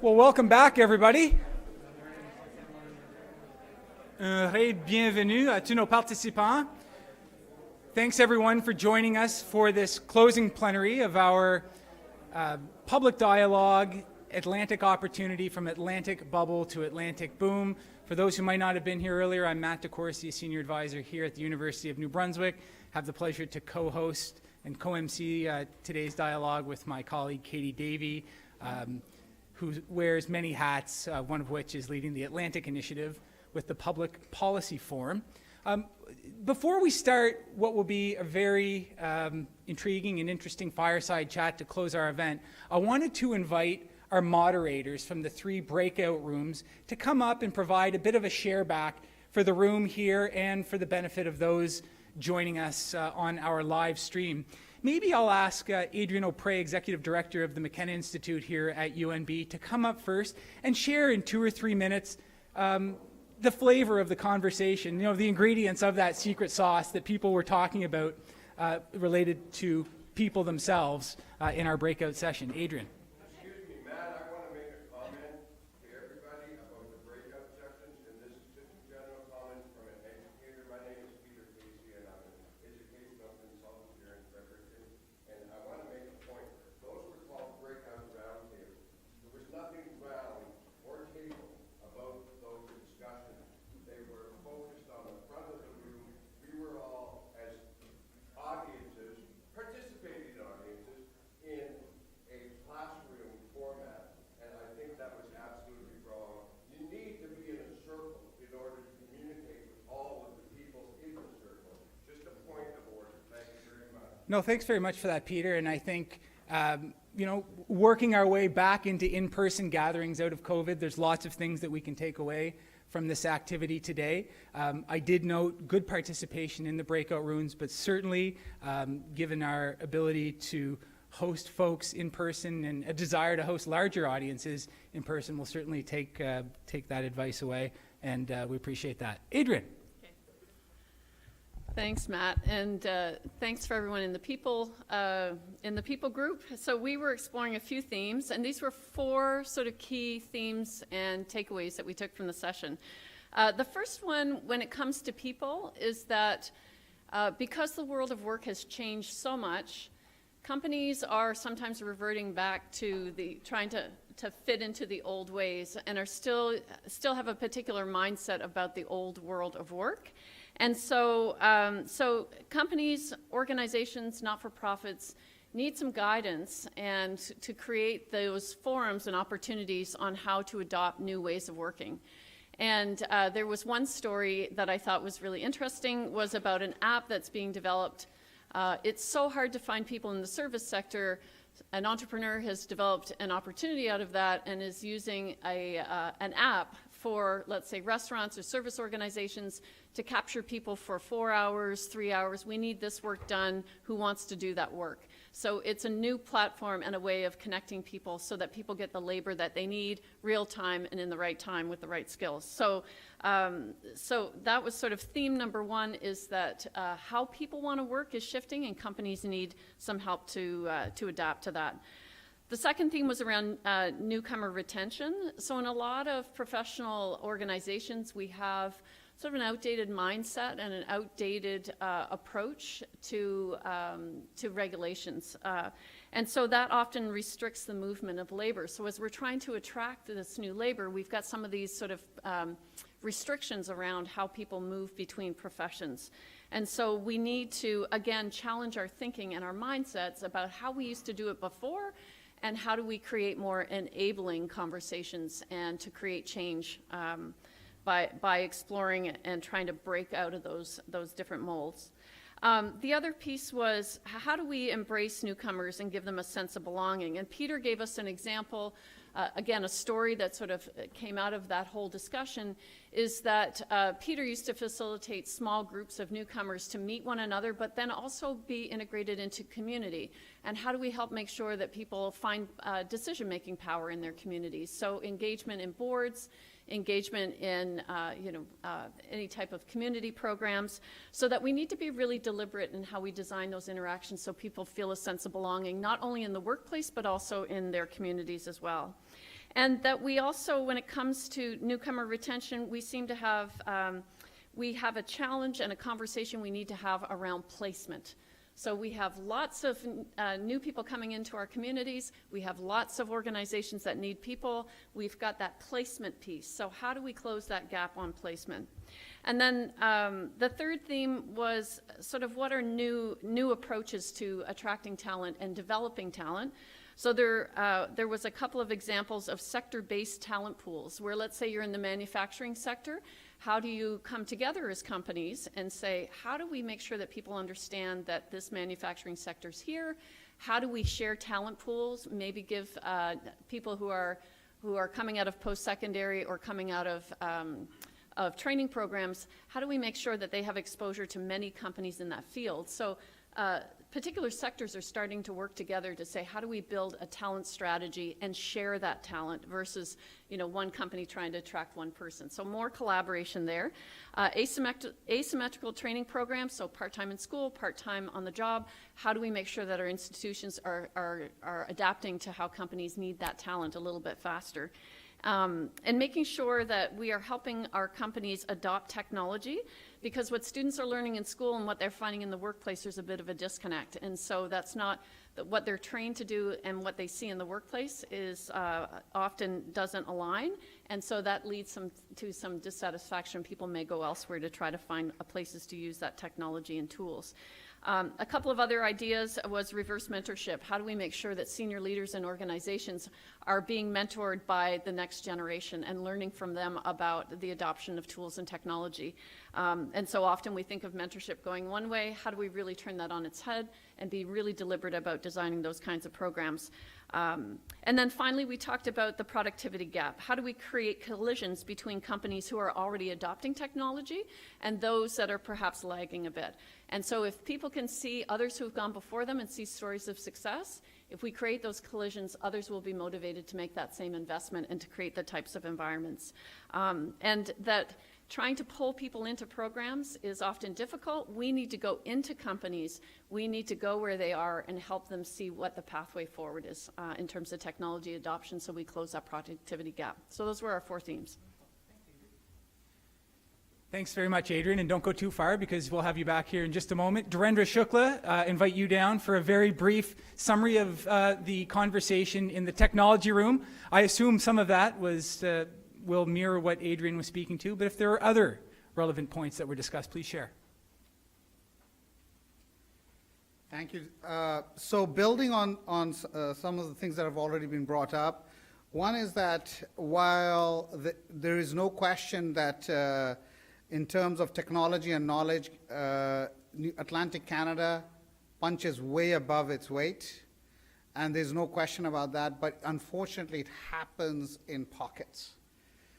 Well, welcome back, everybody. Bienvenue à tous nos participants. Thanks, everyone, for joining us for this closing plenary of our public dialogue, Atlantic Opportunity from Atlantic Bubble to Atlantic Boom. For those who might not have been here earlier, I'm Matt DeCourcy, Senior Advisor here at the University of New Brunswick. Have the pleasure to co-host and co-MC today's dialogue with my colleague Katie Davey, who wears many hats, one of which is leading the Atlantic Initiative with the Public Policy Forum. Before we start what will be a very intriguing and interesting fireside chat to close our event, I wanted to invite our moderators from the 3 breakout rooms to come up and provide a bit of a share back for the room here and for the benefit of those joining us on our live stream. Maybe I'll ask Adrian O'Prey, Executive Director of the McKenna Institute here at UNB, to come up first and share in 2 or 3 minutes the flavor of the conversation, the ingredients of that secret sauce that people were talking about related to people themselves in our breakout session. Adrian. Excuse me, Matt, I want to make a comment to everybody about the breakout sessions, and this is just a general comment from an educator. My name is Peter Casey, and I'm an educational consultant here in Fredericton, and I want to make a point. Those were called breakout roundtables. There was nothing round or table about those discussions. They were focused on the front of the room. We were all, as audiences, participating audiences, in a classroom format, and I think that was absolutely wrong. You need to be in a circle in order to communicate with all of the people in the circle. Just a point of order. Thank you very much. No, thanks very much for that, Peter. And I think, working our way back into in-person gatherings out of COVID, there's lots of things that we can take away from this activity today. I did note good participation in the breakout rooms, but certainly given our ability to host folks in person and a desire to host larger audiences in person, we'll certainly take that advice away, and we appreciate that. Adrian. Thanks, Matt, and thanks for everyone in the people group. So we were exploring a few themes, and these were 4 sort of key themes and takeaways that we took from the session. The first one, when it comes to people, is that because the world of work has changed so much, companies are sometimes reverting back to trying to fit into the old ways, and are still have a particular mindset about the old world of work. And so companies, organizations, not-for-profits need some guidance and to create those forums and opportunities on how to adopt new ways of working. And there was one story that I thought was really interesting, was about an app that's being developed. It's so hard to find people in the service sector. An entrepreneur has developed an opportunity out of that and is using an app for, let's say, restaurants or service organizations to capture people for 4 hours, 3 hours. We need this work done. Who wants to do that work? So it's a new platform and a way of connecting people so that people get the labor that they need, real time and in the right time with the right skills. So that was sort of theme number 1, is that how people want to work is shifting, and companies need some help to adapt to that. The second theme was around newcomer retention. So in a lot of professional organizations, we have sort of an outdated mindset and an outdated approach to regulations. And so that often restricts the movement of labor. So as we're trying to attract this new labor, we've got some of these sort of restrictions around how people move between professions. And so we need to, again, challenge our thinking and our mindsets about how we used to do it before, and how do we create more enabling conversations and to create change by exploring and trying to break out of those different molds. The other piece was, how do we embrace newcomers and give them a sense of belonging? And Peter gave us an example, again, a story that sort of came out of that whole discussion, is that Peter used to facilitate small groups of newcomers to meet one another, but then also be integrated into community. And how do we help make sure that people find decision-making power in their communities? So engagement in boards, engagement in any type of community programs, so that we need to be really deliberate in how we design those interactions so people feel a sense of belonging, not only in the workplace, but also in their communities as well. And that we also, when it comes to newcomer retention, we seem to have, we have a challenge and a conversation we need to have around placement. So we have lots of new people coming into our communities. We have lots of organizations that need people. We've got that placement piece. So how do we close that gap on placement? And then the third theme was sort of what are new approaches to attracting talent and developing talent. So there was a couple of examples of sector-based talent pools where, let's say you're in the manufacturing sector. How do you come together as companies and say, how do we make sure that people understand that this manufacturing sector's here? How do we share talent pools? Maybe give people who are coming out of post-secondary or coming out of training programs, how do we make sure that they have exposure to many companies in that field? So particular sectors are starting to work together to say, how do we build a talent strategy and share that talent versus, one company trying to attract one person. So more collaboration there. Asymmetrical training programs, so part-time in school, part-time on the job. How do we make sure that our institutions are adapting to how companies need that talent a little bit faster? And making sure that we are helping our companies adopt technology, because what students are learning in school and what they're finding in the workplace, there's a bit of a disconnect. And so that's not what they're trained to do, and what they see in the workplace is often doesn't align. And so that leads to some dissatisfaction. People may go elsewhere to try to find places to use that technology and tools. A couple of other ideas was reverse mentorship. How do we make sure that senior leaders in organizations are being mentored by the next generation and learning from them about the adoption of tools and technology? And so often we think of mentorship going one way. How do we really turn that on its head and be really deliberate about designing those kinds of programs? And then finally, we talked about the productivity gap. How do we create collisions between companies who are already adopting technology and those that are perhaps lagging a bit? And so if people can see others who have gone before them and see stories of success, if we create those collisions, others will be motivated to make that same investment and to create the types of environments. And that trying to pull people into programs is often difficult. We need to go into companies. We need to go where they are and help them see what the pathway forward is in terms of technology adoption, so we close that productivity gap. So those were our 4 themes. Thanks very much, Adrian, and don't go too far because we'll have you back here in just a moment. Dhirendra Shukla, invite you down for a very brief summary of the conversation in the technology room. I assume some of that will mirror what Adrian was speaking to, but if there are other relevant points that were discussed, please share. Thank you. So building on some of the things that have already been brought up, one is that while there is no question that in terms of technology and knowledge, Atlantic Canada punches way above its weight, and there's no question about that, but unfortunately it happens in pockets.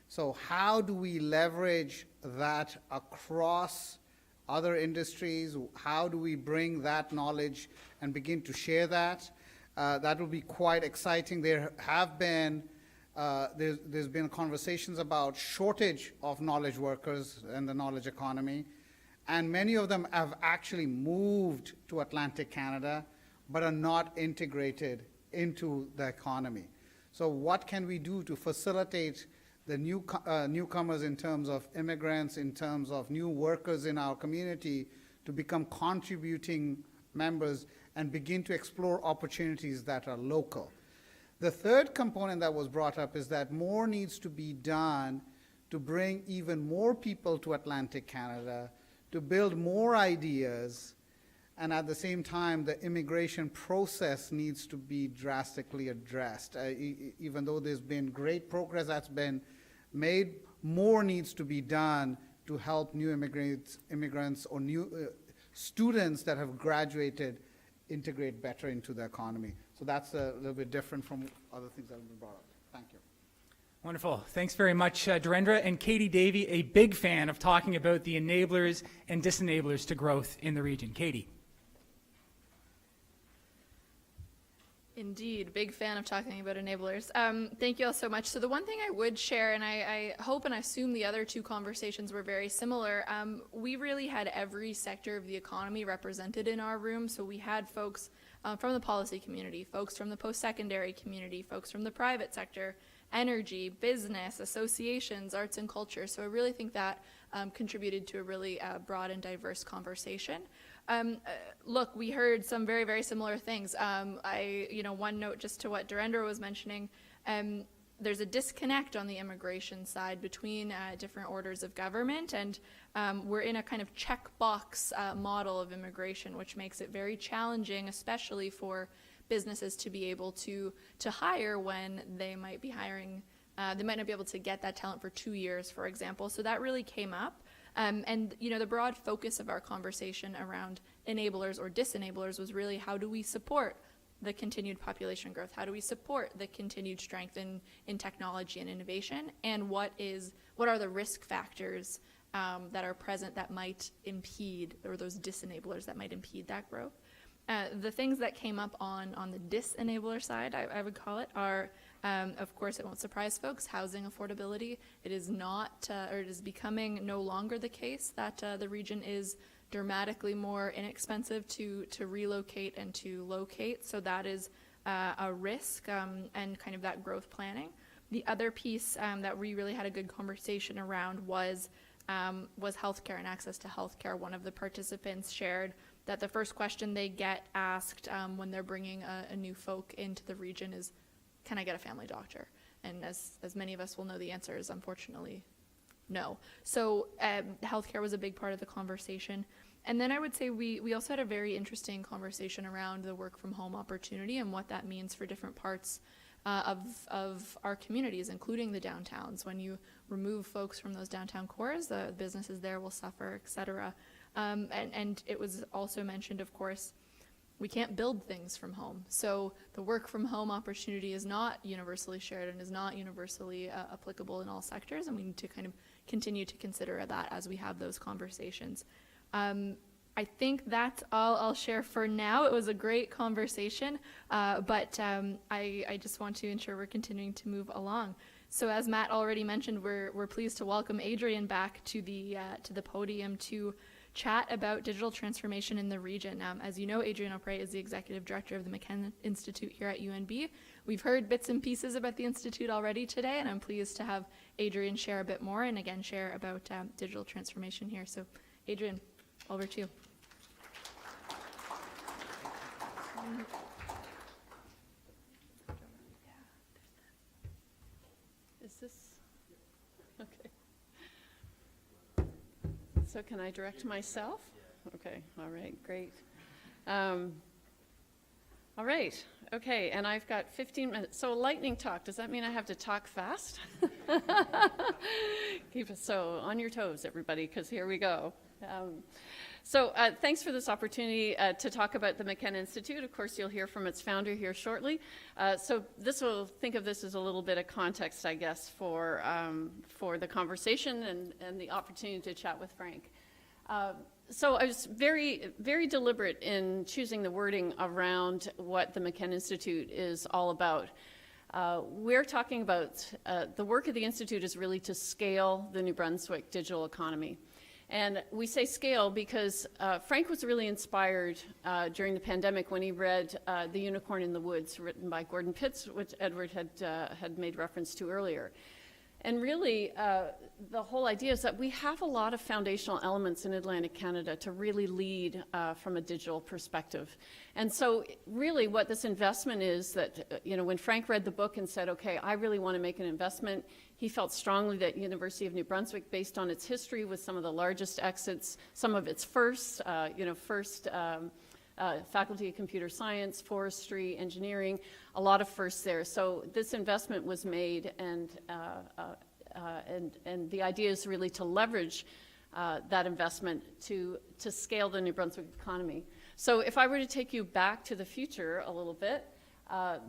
So how do we leverage that across other industries? How do we bring that knowledge and begin to share that? That will be quite exciting. There have been there's been conversations about shortage of knowledge workers and the knowledge economy, and many of them have actually moved to Atlantic Canada but are not integrated into the economy. So what can we do to facilitate the newcomers in terms of immigrants, in terms of new workers in our community to become contributing members and begin to explore opportunities that are local? The third component that was brought up is that more needs to be done to bring even more people to Atlantic Canada, to build more ideas, and at the same time, the immigration process needs to be drastically addressed. Even though there's been great progress that's been made, more needs to be done to help new immigrants or new students that have graduated integrate better into the economy. So that's a little bit different from other things that have been brought up. Thank you. Wonderful. Thanks very much, Dhirendra. And Katie Davey, a big fan of talking about the enablers and disenablers to growth in the region. Katie. Indeed, big fan of talking about enablers. Thank you all so much. So the one thing I would share, and I hope and I assume the other 2 conversations were very similar, we really had every sector of the economy represented in our room. So we had folks from the policy community, folks from the post-secondary community, folks from the private sector, energy, business, associations, arts and culture. So I really think that contributed to a really broad and diverse conversation. Look, we heard some very, very similar things. One note just to what Durendra was mentioning, there's a disconnect on the immigration side between different orders of government, and we're in a kind of checkbox model of immigration, which makes it very challenging, especially for businesses to be able to hire when they might be hiring, they might not be able to get that talent for 2 years, for example. So that really came up. And the broad focus of our conversation around enablers or disenablers was really, how do we support the continued population growth? How do we support the continued strength in technology and innovation? And what are the risk factors that are present that might impede, or those disenablers that might impede that growth? The things that came up on the disenabler side, I would call it, are, of course, it won't surprise folks, housing affordability. It is not, or it is becoming no longer the case that the region is dramatically more inexpensive to relocate and to locate. So that is a risk and kind of that growth planning. The other piece that we really had a good conversation around was healthcare and access to healthcare. One of the participants shared that the first question they get asked when they're bringing a new folk into the region is, can I get a family doctor? And as many of us will know, the answer is unfortunately no. So healthcare was a big part of the conversation. And then I would say we also had a very interesting conversation around the work from home opportunity and what that means for different parts of our communities, including the downtowns. When you remove folks from those downtown cores, the businesses there will suffer, et cetera. And it was also mentioned, of course, we can't build things from home. So the work from home opportunity is not universally shared and is not universally applicable in all sectors, and we need to kind of continue to consider that as we have those conversations. I think that's all I'll share for now. It was a great conversation, but I just want to ensure we're continuing to move along. So as Matt already mentioned, we're pleased to welcome Adrian back to the podium to chat about digital transformation in the region. As you know, Adrian Opre is the Executive Director of the McKenna Institute here at UNB. We've heard bits and pieces about the Institute already today, and I'm pleased to have Adrian share a bit more and again share about digital transformation here. So Adrian, over to you. Is this okay? So can I direct myself? Okay, all right, great. All right, okay, and I've got 15 minutes. So lightning talk, does that mean I have to talk fast? Keep us so on your toes, everybody, because here we go. So thanks for this opportunity to talk about the McKenna Institute. Of course, you'll hear from its founder here shortly. So think of this as a little bit of context, I guess, for the conversation and the opportunity to chat with Frank. So I was very, very deliberate in choosing the wording around what the McKenna Institute is all about. We're talking about the work of the Institute is really to scale the New Brunswick digital economy. And we say scale because Frank was really inspired during the pandemic when he read The Unicorn in the Woods, written by Gordon Pitts, which Edward had made reference to earlier. And really, the whole idea is that we have a lot of foundational elements in Atlantic Canada to really lead from a digital perspective. And so really what this investment is that, when Frank read the book and said, okay, I really want to make an investment, he felt strongly that University of New Brunswick, based on its history with some of the largest exits, some of its first, Faculty of Computer Science, Forestry, Engineering, a lot of firsts there. So this investment was made, and the idea is really to leverage that investment to scale the New Brunswick economy. So if I were to take you back to the future a little bit,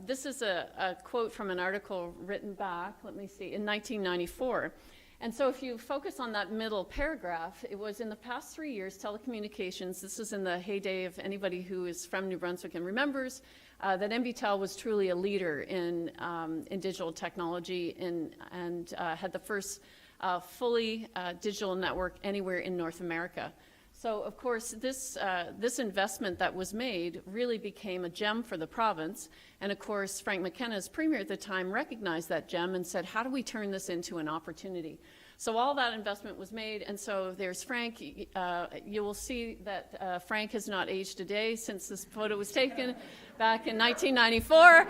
this is a quote from an article written back, in 1994. And so if you focus on that middle paragraph, it was in the past 3 years, telecommunications, this is in the heyday of anybody who is from New Brunswick and remembers, that NBTel was truly a leader in digital technology and had the first fully digital network anywhere in North America. So, of course, this investment that was made really became a gem for the province. And, of course, Frank McKenna, as Premier at the time, recognized that gem and said, how do we turn this into an opportunity? So all that investment was made, and so there's Frank. You will see that Frank has not aged a day since this photo was taken back in 1994.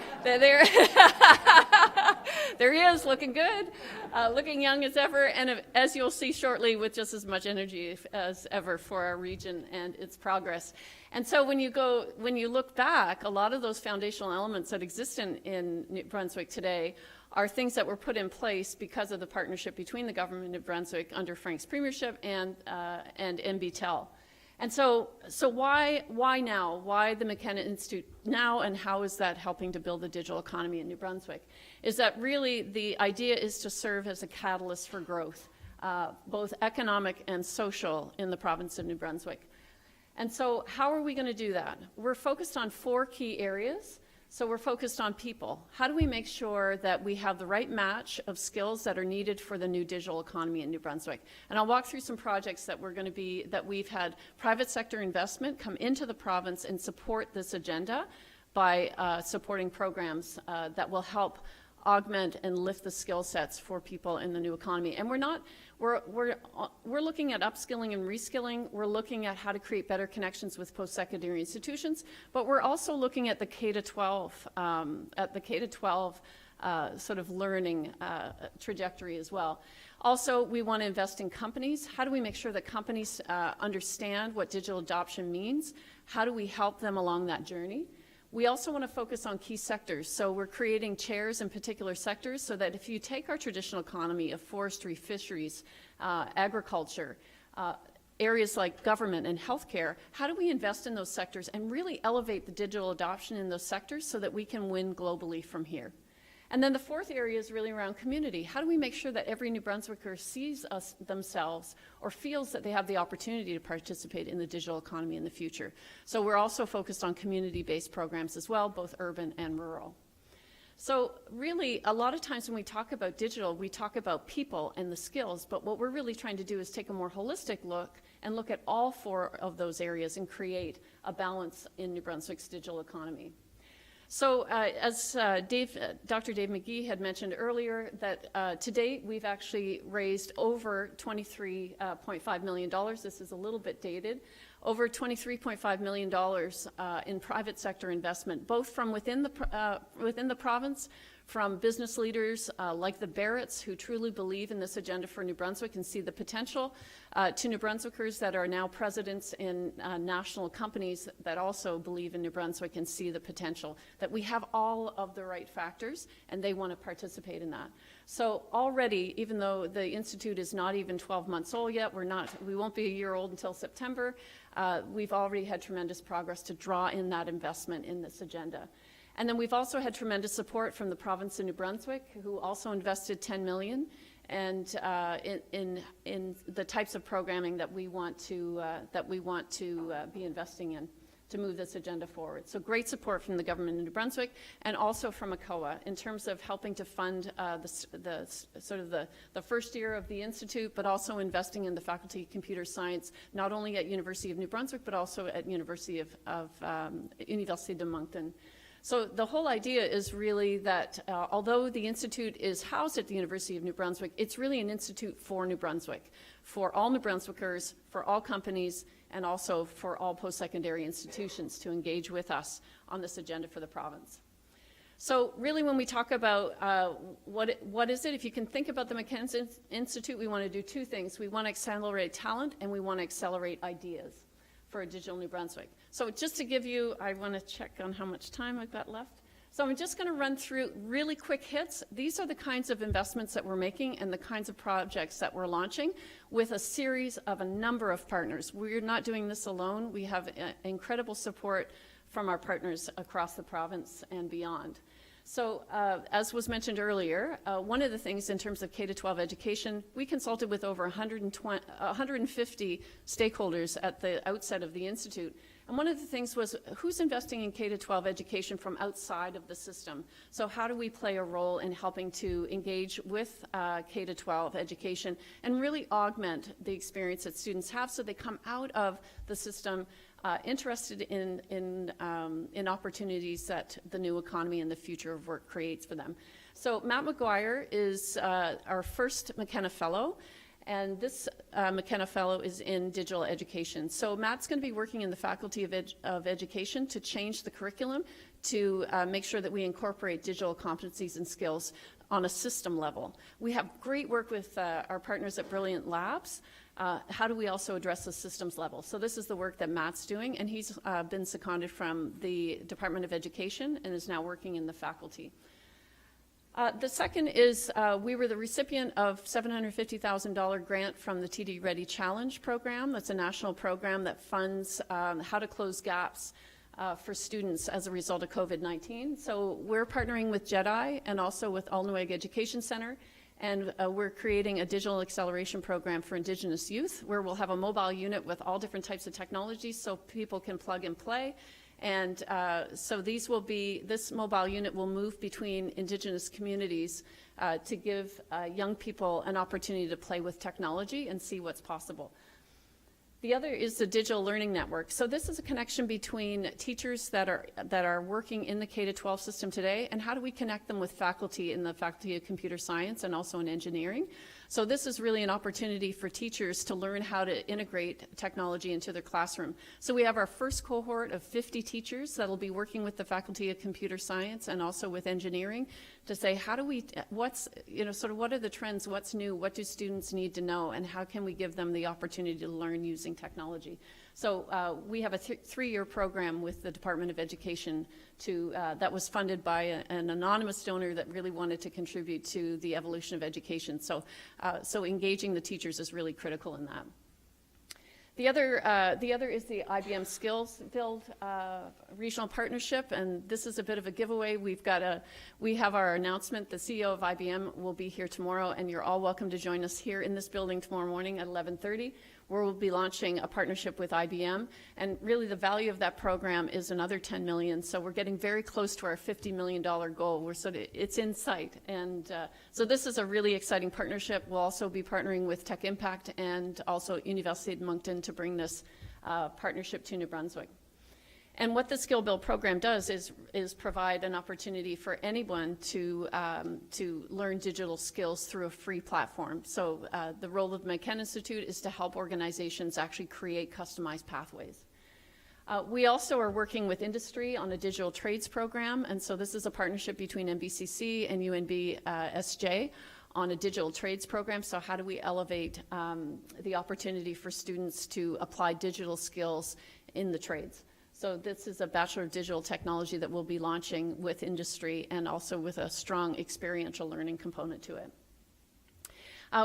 There he is, looking good, looking young as ever, and as you'll see shortly, with just as much energy as ever for our region and its progress. And so when you look back, a lot of those foundational elements that exist in New Brunswick today are things that were put in place because of the partnership between the government of New Brunswick under Frank's premiership and NBTEL. And so why now? Why the McKenna Institute now, and how is that helping to build the digital economy in New Brunswick? Is that really the idea is to serve as a catalyst for growth, both economic and social, in the province of New Brunswick. And so how are we going to do that? We're focused on 4 key areas. So we're focused on people. How do we make sure that we have the right match of skills that are needed for the new digital economy in New Brunswick? And I'll walk through some projects that we've had private sector investment come into the province and support this agenda by supporting programs that will help augment and lift the skill sets for people in the new economy. And we're looking at upskilling and reskilling. We're looking at how to create better connections with post-secondary institutions, but we're also looking at the K-12, sort of learning trajectory as well. Also, we want to invest in companies. How do we make sure that companies understand what digital adoption means? How do we help them along that journey? We also want to focus on key sectors. So we're creating chairs in particular sectors so that if you take our traditional economy of forestry, fisheries, agriculture, areas like government and healthcare, how do we invest in those sectors and really elevate the digital adoption in those sectors so that we can win globally from here? And then the 4th area is really around community. How do we make sure that every New Brunswicker sees themselves or feels that they have the opportunity to participate in the digital economy in the future? So we're also focused on community-based programs as well, both urban and rural. So really, a lot of times when we talk about digital, we talk about people and the skills, but what we're really trying to do is take a more holistic look and look at all 4 of those areas and create a balance in New Brunswick's digital economy. So as Dr. Dave McGee had mentioned earlier, that to date we've actually raised over $23.5 million. This is a little bit dated. Over $23.5 million in private sector investment, both from within the province, from business leaders like the Barretts, who truly believe in this agenda for New Brunswick and see the potential, to New Brunswickers that are now presidents in national companies that also believe in New Brunswick and see the potential, that we have all of the right factors and they want to participate in that. So already, even though the Institute is not even 12 months old yet, we won't be a year old until September, we've already had tremendous progress to draw in that investment in this agenda. And then we've also had tremendous support from the province of New Brunswick, who also invested $10 million and in the types of programming that we want to be investing in to move this agenda forward. So great support from the government of New Brunswick and also from ACOA in terms of helping to fund the first year of the Institute, but also investing in the Faculty of Computer Science, not only at University of New Brunswick, but also at University de Moncton. So the whole idea is really that although the Institute is housed at the University of New Brunswick, it's really an institute for New Brunswick, for all New Brunswickers, for all companies, and also for all post-secondary institutions to engage with us on this agenda for the province. So really when we talk about what is it, if you can think about the McKenna Institute, we want to do 2 things. We want to accelerate talent and we want to accelerate ideas for a digital New Brunswick. So just to give you, I want to check on how much time I've got left. So I'm just going to run through really quick hits. These are the kinds of investments that we're making and the kinds of projects that we're launching with a series of a number of partners. We're not doing this alone. We have incredible support from our partners across the province and beyond. So as was mentioned earlier, one of the things in terms of K-12 education, we consulted with over 150 stakeholders at the outset of the Institute. And one of the things was, who's investing in K-12 education from outside of the system? So how do we play a role in helping to engage with K-12 education and really augment the experience that students have so they come out of the system interested in opportunities that the new economy and the future of work creates for them. So Matt McGuire is our first McKenna Fellow. And this McKenna Fellow is in digital education. So Matt's going to be working in the Faculty of Education to change the curriculum to make sure that we incorporate digital competencies and skills on a system level. We have great work with our partners at Brilliant Labs. How do we also address the systems level? So this is the work that Matt's doing, and he's been seconded from the Department of Education and is now working in the faculty. The second is we were the recipient of $750,000 grant from the TD Ready Challenge program. That's a national program that funds how to close gaps for students as a result of COVID-19. So we're partnering with JEDI and also with Alnwick Education Center, and we're creating a digital acceleration program for Indigenous youth where we'll have a mobile unit with all different types of technologies so people can plug and play. And so this mobile unit will move between Indigenous communities to give young people an opportunity to play with technology and see what's possible. The other is the Digital Learning Network. So this is a connection between teachers that are working in the K-12 system today, and how do we connect them with faculty in the Faculty of Computer Science and also in engineering. So this is really an opportunity for teachers to learn how to integrate technology into their classroom. So we have our first cohort of 50 teachers that will be working with the Faculty of Computer Science and also with engineering to say, how do we, what are the trends, what's new, what do students need to know, and how can we give them the opportunity to learn using technology. So we have a three-year program with the Department of Education that was funded by an anonymous donor that really wanted to contribute to the evolution of education. So engaging the teachers is really critical in that. The other is the IBM Skills Build regional partnership, and this is a bit of a giveaway. We have our announcement. The CEO of IBM will be here tomorrow, and you're all welcome to join us here in this building tomorrow morning at 11:30. Where we'll be launching a partnership with IBM, and really the value of that program is another $10 million. So we're getting very close to our $50 million goal. It's in sight, and so this is a really exciting partnership. We'll also be partnering with Tech Impact and also University of Moncton to bring this partnership to New Brunswick. And what the Skill Build program does is provide an opportunity for anyone to learn digital skills through a free platform. So the role of the McKenna Institute is to help organizations actually create customized pathways. We also are working with industry on a digital trades program, and so this is a partnership between NBCC and UNB SJ on a digital trades program. So how do we elevate the opportunity for students to apply digital skills in the trades? So this is a Bachelor of Digital Technology that we'll be launching with industry and also with a strong experiential learning component to it.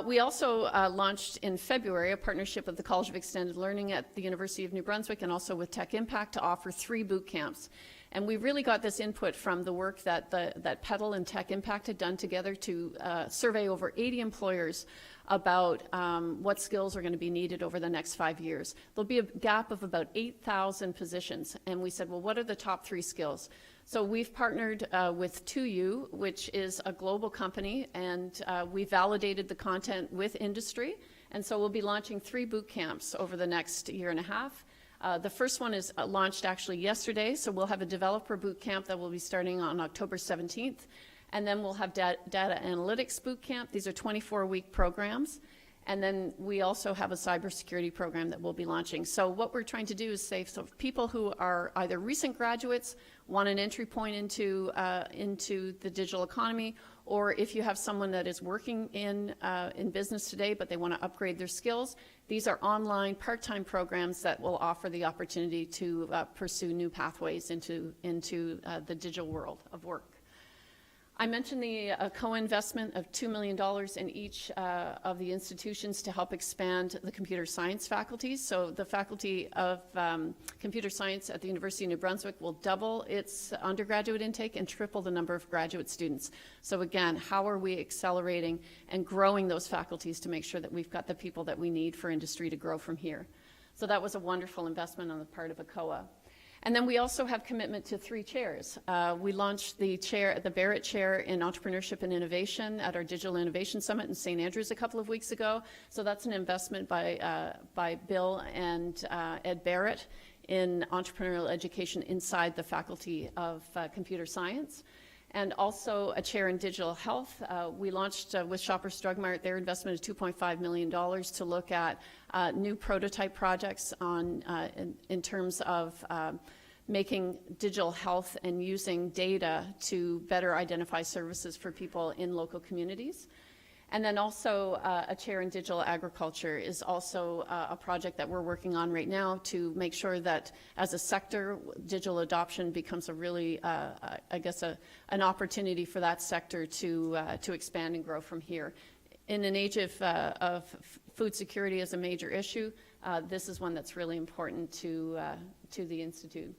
We also launched in February a partnership with the College of Extended Learning at the University of New Brunswick and also with Tech Impact to offer 3 boot camps. And we really got this input from the work that PEDAL and Tech Impact had done together to survey over 80 employers about what skills are going to be needed over the next 5 years. There'll be a gap of about 8,000 positions, and we said, well, what are the top 3 skills? So we've partnered with 2U, which is a global company, and we validated the content with industry, and so we'll be launching 3 boot camps over the next year and a half. The first one is launched actually yesterday, so we'll have a developer boot camp that will be starting on October 17th. And then we'll have data analytics boot camp. These are 24-week programs. And then we also have a cybersecurity program that we'll be launching. So what we're trying to do is say, so people who are either recent graduates, want an entry point into the digital economy, or if you have someone that is working in business today, but they want to upgrade their skills, these are online part-time programs that will offer the opportunity to pursue new pathways into the digital world of work. I mentioned the co-investment of $2 million in each of the institutions to help expand the computer science faculties. So the Faculty of Computer Science at the University of New Brunswick will double its undergraduate intake and triple the number of graduate students. So again, how are we accelerating and growing those faculties to make sure that we've got the people that we need for industry to grow from here? So that was a wonderful investment on the part of ACOA. And then we also have commitment to 3 chairs. We launched the Barrett Chair in Entrepreneurship and Innovation at our Digital Innovation Summit in St. Andrews a couple of weeks ago. So that's an investment by Bill and Ed Barrett in entrepreneurial education inside the Faculty of Computer Science. And also a chair in digital health. We launched with Shoppers Drug Mart their investment is $2.5 million to look at new prototype projects on in terms of making digital health and using data to better identify services for people in local communities. And then also a chair in digital agriculture is also a project that we're working on right now to make sure that as a sector, digital adoption becomes a really, I guess, an opportunity for that sector to expand and grow from here. In an age of food security as a major issue, this is one that's really important to the Institute.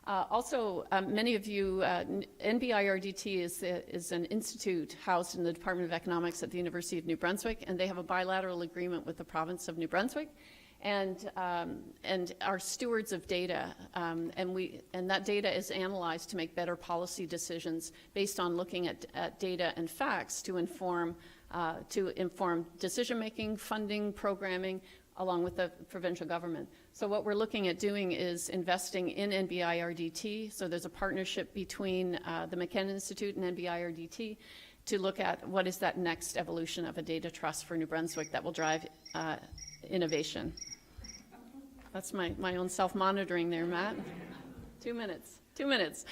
Also, many of you, NBIRDT is an institute housed in the Department of Economics at the University of New Brunswick, and they have a bilateral agreement with the province of New Brunswick, and are stewards of data, and that data is analyzed to make better policy decisions based on looking at data and facts to inform decision-making, funding, programming, along with the provincial government. So what we're looking at doing is investing in NBIRDT. So there's a partnership between the McKenna Institute and NBIRDT to look at what is that next evolution of a data trust for New Brunswick that will drive innovation. That's my own self-monitoring there, Matt. 2 minutes. 2 minutes.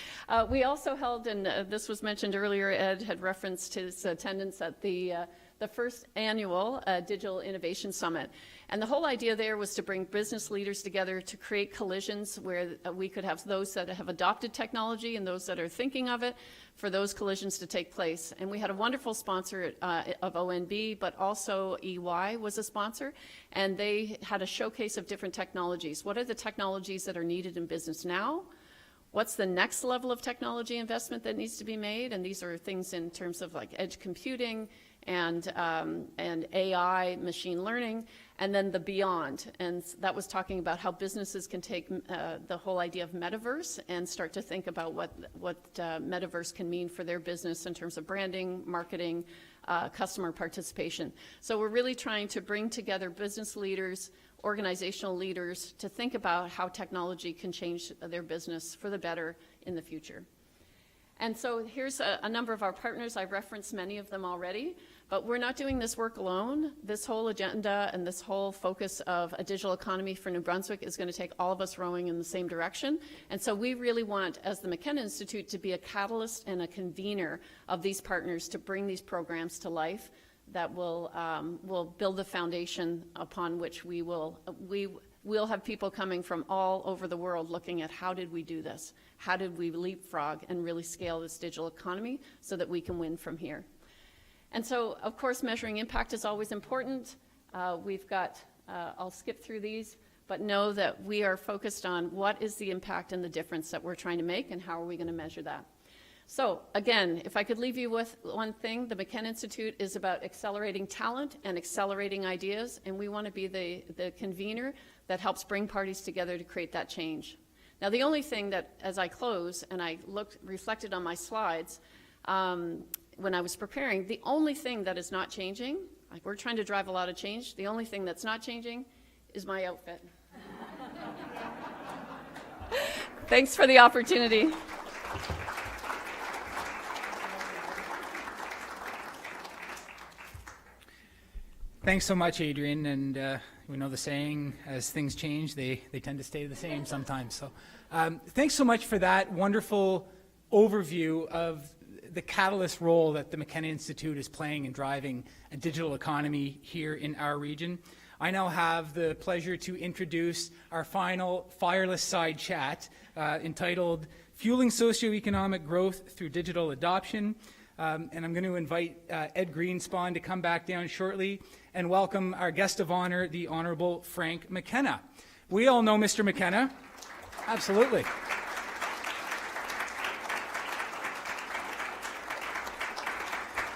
We also held, and this was mentioned earlier, Ed had referenced his attendance at the first annual Digital Innovation Summit. And the whole idea there was to bring business leaders together to create collisions where we could have those that have adopted technology and those that are thinking of it, for those collisions to take place. And we had a wonderful sponsor of UNB, but also EY was a sponsor, and they had a showcase of different technologies. What are the technologies that are needed in business now? What's the next level of technology investment that needs to be made? And these are things in terms of like edge computing and AI, machine learning, and then the beyond. And that was talking about how businesses can take the whole idea of metaverse and start to think about what metaverse can mean for their business in terms of branding, marketing, customer participation. So we're really trying to bring together business leaders, organizational leaders to think about how technology can change their business for the better in the future. And so here's a number of our partners. I've referenced many of them already, but we're not doing this work alone. This whole agenda and this whole focus of a digital economy for New Brunswick is going to take all of us rowing in the same direction. And so we really want, as the McKenna Institute, to be a catalyst and a convener of these partners to bring these programs to life that will build the foundation upon which we'll have people coming from all over the world looking at how did we do this? How did we leapfrog and really scale this digital economy so that we can win from here? And so, of course, measuring impact is always important. We've got, I'll skip through these, but know that we are focused on what is the impact and the difference that we're trying to make and how are we going to measure that. So again, if I could leave you with one thing, the McKenna Institute is about accelerating talent and accelerating ideas, and we want to be the convener that helps bring parties together to create that change. Now, the only thing that, as I close, and I reflected on my slides when I was preparing, the only thing that is not changing, like we're trying to drive a lot of change, the only thing that's not changing is my outfit. Thanks for the opportunity. Thanks so much, Adrienne, and we know the saying, as things change, they tend to stay the same sometimes. So thanks so much for that wonderful overview of the catalyst role that the McKenna Institute is playing in driving a digital economy here in our region. I now have the pleasure to introduce our final fireless side chat entitled Fueling Socioeconomic Growth Through Digital Adoption. And I'm going to invite Ed Greenspan to come back down shortly and welcome our guest of honor, the Honorable Frank McKenna. We all know Mr. McKenna. Absolutely.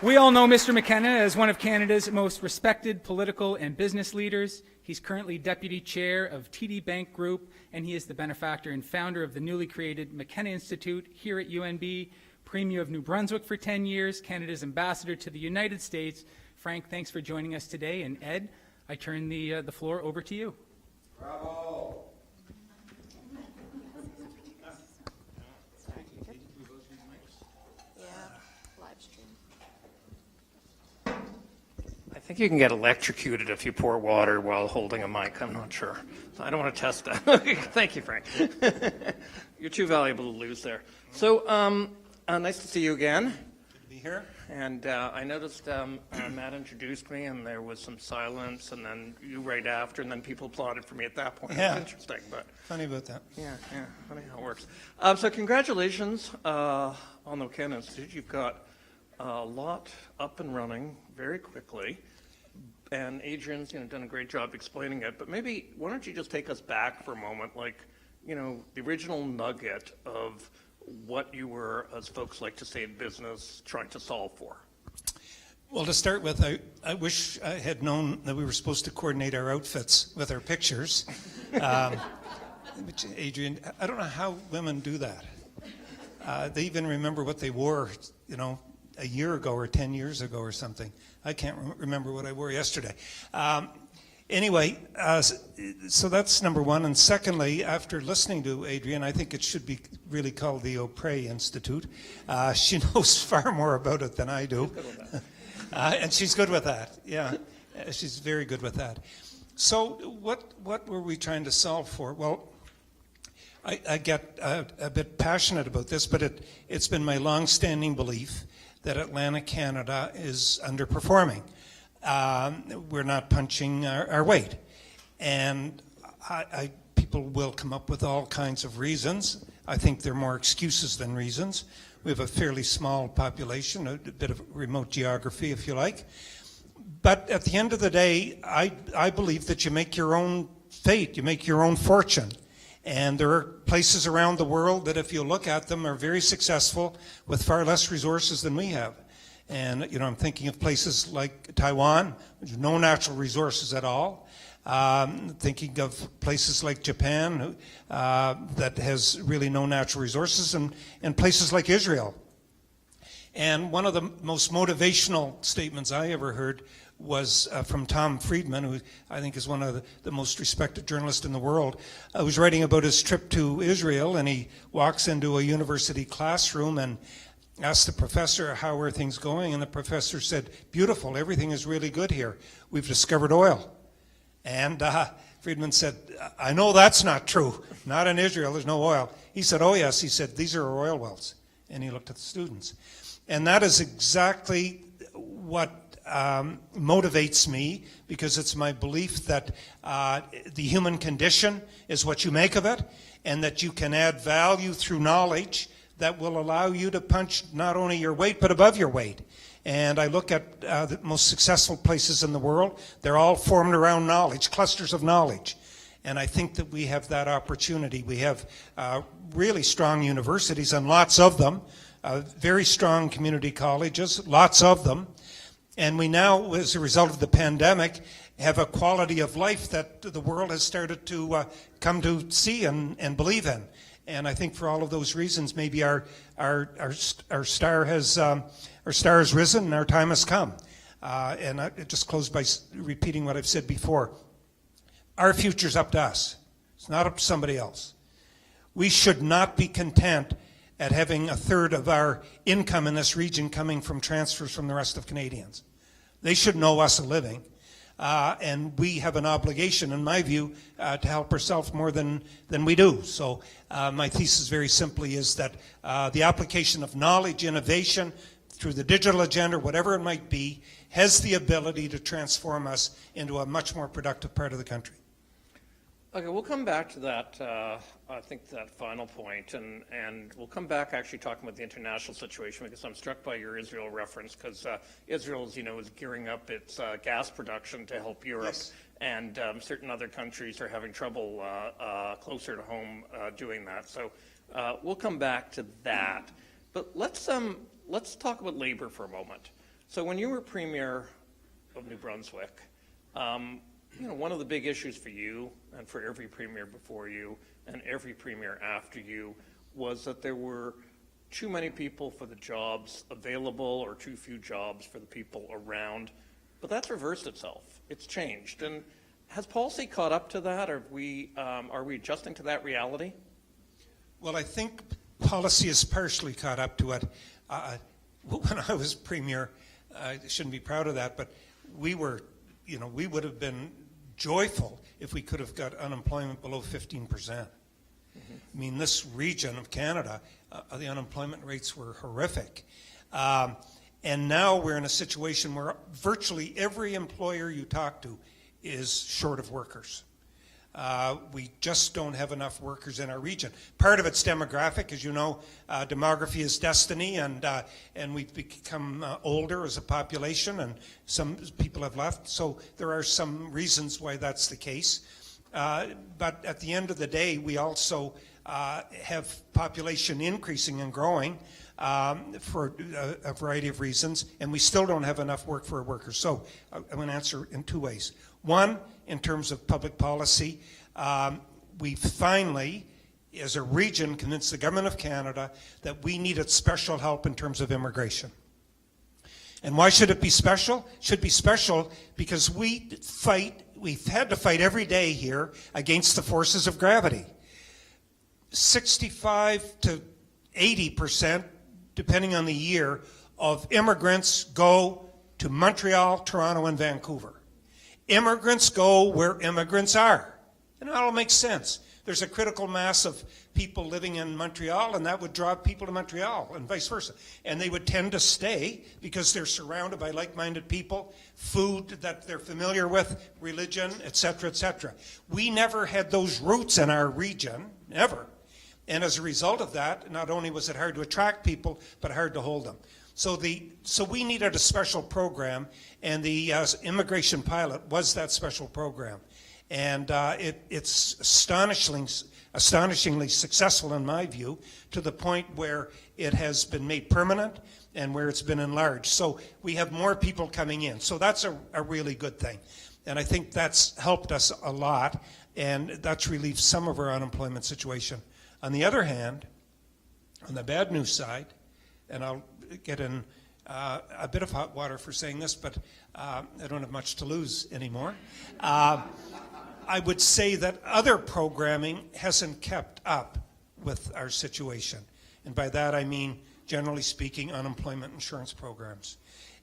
We all know Mr. McKenna as one of Canada's most respected political and business leaders. He's currently Deputy Chair of TD Bank Group, and he is the benefactor and founder of the newly created McKenna Institute here at UNB, Premier of New Brunswick for 10 years, Canada's ambassador to the United States. Frank, thanks for joining us today. And Ed, I turn the floor over to you. Bravo. I think you can get electrocuted if you pour water while holding a mic. I'm not sure. I don't want to test that. Thank you, Frank. You're too valuable to lose there. So nice to see you again. Good to be here. And I noticed Matt introduced me, and there was some silence, and then you right after, and then people applauded for me at that point. Yeah. It was interesting, but Funny about that. yeah, funny how it works. So congratulations on the McKenna Institute. You've got a lot up and running very quickly. And Adrian's done a great job explaining it, but maybe why don't you just take us back for a moment, like, the original nugget of what you were, as folks like to say in business, trying to solve for. Well, to start with, I wish I had known that we were supposed to coordinate our outfits with our pictures. Which, Adrian, I don't know how women do that. They even remember what they wore, a year ago or 10 years ago or something. I can't remember what I wore yesterday. Anyway, so that's number one. And secondly, after listening to Adrian, I think it should be really called the O'Prey Institute. She knows far more about it than I do. And she's good with that. Yeah, she's very good with that. So what were we trying to solve for? Well, I get a bit passionate about this, but it's been my long-standing belief that Atlantic Canada is underperforming. We're not punching our weight. And people will come up with all kinds of reasons. I think there are more excuses than reasons. We have a fairly small population, a bit of remote geography, if you like. But at the end of the day, I believe that you make your own fate, you make your own fortune. And there are places around the world that, if you look at them, are very successful with far less resources than we have. And, I'm thinking of places like Taiwan, which have no natural resources at all. Thinking of places like Japan, that has really no natural resources, and places like Israel. And one of the most motivational statements I ever heard was from Tom Friedman, who I think is one of the most respected journalists in the world, who was writing about his trip to Israel, and he walks into a university classroom and asks the professor, how are things going? And the professor said, beautiful, everything is really good here. We've discovered oil. And Friedman said, I know that's not true. Not in Israel, there's no oil. He said, oh yes, he said, these are our oil wells. And he looked at the students. And that is exactly what motivates me, because it's my belief that the human condition is what you make of it, and that you can add value through knowledge that will allow you to punch not only your weight, but above your weight. And I look at the most successful places in the world. They're all formed around knowledge, clusters of knowledge. And I think that we have that opportunity. We have really strong universities, and lots of them, very strong community colleges, lots of them. And we now, as a result of the pandemic, have a quality of life that the world has started to come to see and believe in. And I think for all of those reasons, maybe our star has risen and our time has come. And I just close by repeating what I've said before. Our future's up to us. It's not up to somebody else. We should not be content at having a third of our income in this region coming from transfers from the rest of Canadians. They should know us a living. And we have an obligation, in my view, to help ourselves more than we do. So my thesis very simply is that the application of knowledge, innovation, through the digital agenda, whatever it might be, has the ability to transform us into a much more productive part of the country. Okay, we'll come back to that, I think that final point, and we'll come back actually talking about the international situation, because I'm struck by your Israel reference, because Israel, as you know, is gearing up its gas production to help Europe, yes. And certain other countries are having trouble closer to home doing that. So we'll come back to that. But let's talk about labor for a moment. So when you were Premier of New Brunswick, one of the big issues for you and for every Premier before you and every Premier after you was that there were too many people for the jobs available or too few jobs for the people around. But that's reversed itself. It's changed. And has policy caught up to that? Are we adjusting to that reality? Well, I think policy is partially caught up to it. When I was Premier, I shouldn't be proud of that, but we would have been joyful if we could have got unemployment below 15%. I mean, this region of Canada, the unemployment rates were horrific. And now we're in a situation where virtually every employer you talk to is short of workers. We just don't have enough workers in our region. Part of it's demographic, as you know. Demography is destiny, and we've become older as a population, and some people have left. So there are some reasons why that's the case. But at the end of the day, we also have population increasing and growing for a variety of reasons, and we still don't have enough work for our workers. So I'm going to answer in two ways. One, in terms of public policy, we finally, as a region, convinced the Government of Canada that we needed special help in terms of immigration. And why should it be special? It should be special because we've had to fight every day here against the forces of gravity. 65 to 80%, depending on the year, of immigrants go to Montreal, Toronto, and Vancouver. Immigrants go where immigrants are. And it all makes sense. There's a critical mass of people living in Montreal, and that would draw people to Montreal, and vice versa. And they would tend to stay because they're surrounded by like-minded people, food that they're familiar with, religion, etc., etc. We never had those roots in our region, ever. And as a result of that, not only was it hard to attract people, but hard to hold them. So we needed a special program, and the immigration pilot was that special program. And it's astonishingly successful in my view, to the point where it has been made permanent and where it's been enlarged. So we have more people coming in. So that's a really good thing. And I think that's helped us a lot, and that's relieved some of our unemployment situation. On the other hand, on the bad news side, and I'll get in a bit of hot water for saying this, but I don't have much to lose anymore. I would say that other programming hasn't kept up with our situation. And by that I mean, generally speaking, unemployment insurance programs.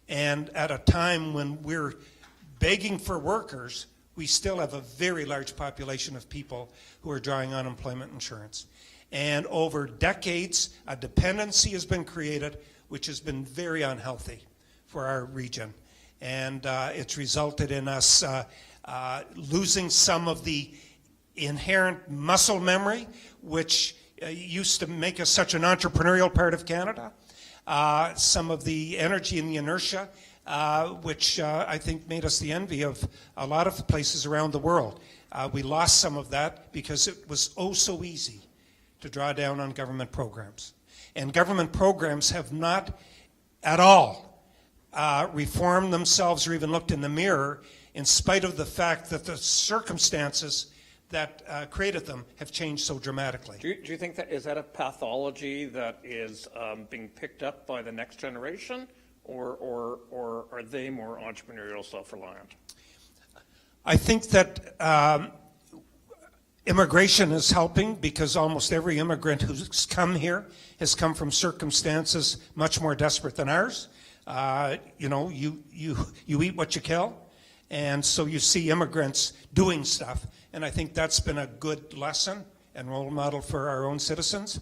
And at a time when we're begging for workers, we still have a very large population of people who are drawing unemployment insurance. And over decades, a dependency has been created, which has been very unhealthy for our region. And it's resulted in us losing some of the inherent muscle memory, which used to make us such an entrepreneurial part of Canada. Some of the energy and the inertia, which I think made us the envy of a lot of places around the world. We lost some of that because it was oh so easy to draw down on government programs. And government programs have not at all reformed themselves or even looked in the mirror, in spite of the fact that the circumstances that created them have changed so dramatically. Do you think that is that a pathology that is being picked up by the next generation, or are they more entrepreneurial, self-reliant? I think that immigration is helping, because almost every immigrant who's come here has come from circumstances much more desperate than ours. You eat what you kill, and so you see immigrants doing stuff, and I think that's been a good lesson and role model for our own citizens.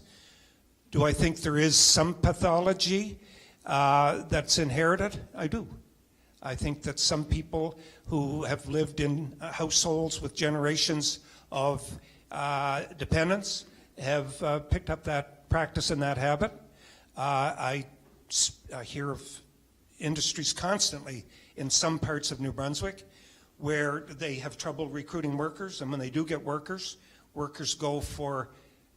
Do I think there is some pathology that's inherited? I do. I think that some people who have lived in households with generations of dependents have picked up that practice and that habit. I hear of industries constantly in some parts of New Brunswick where they have trouble recruiting workers, and when they do get workers go for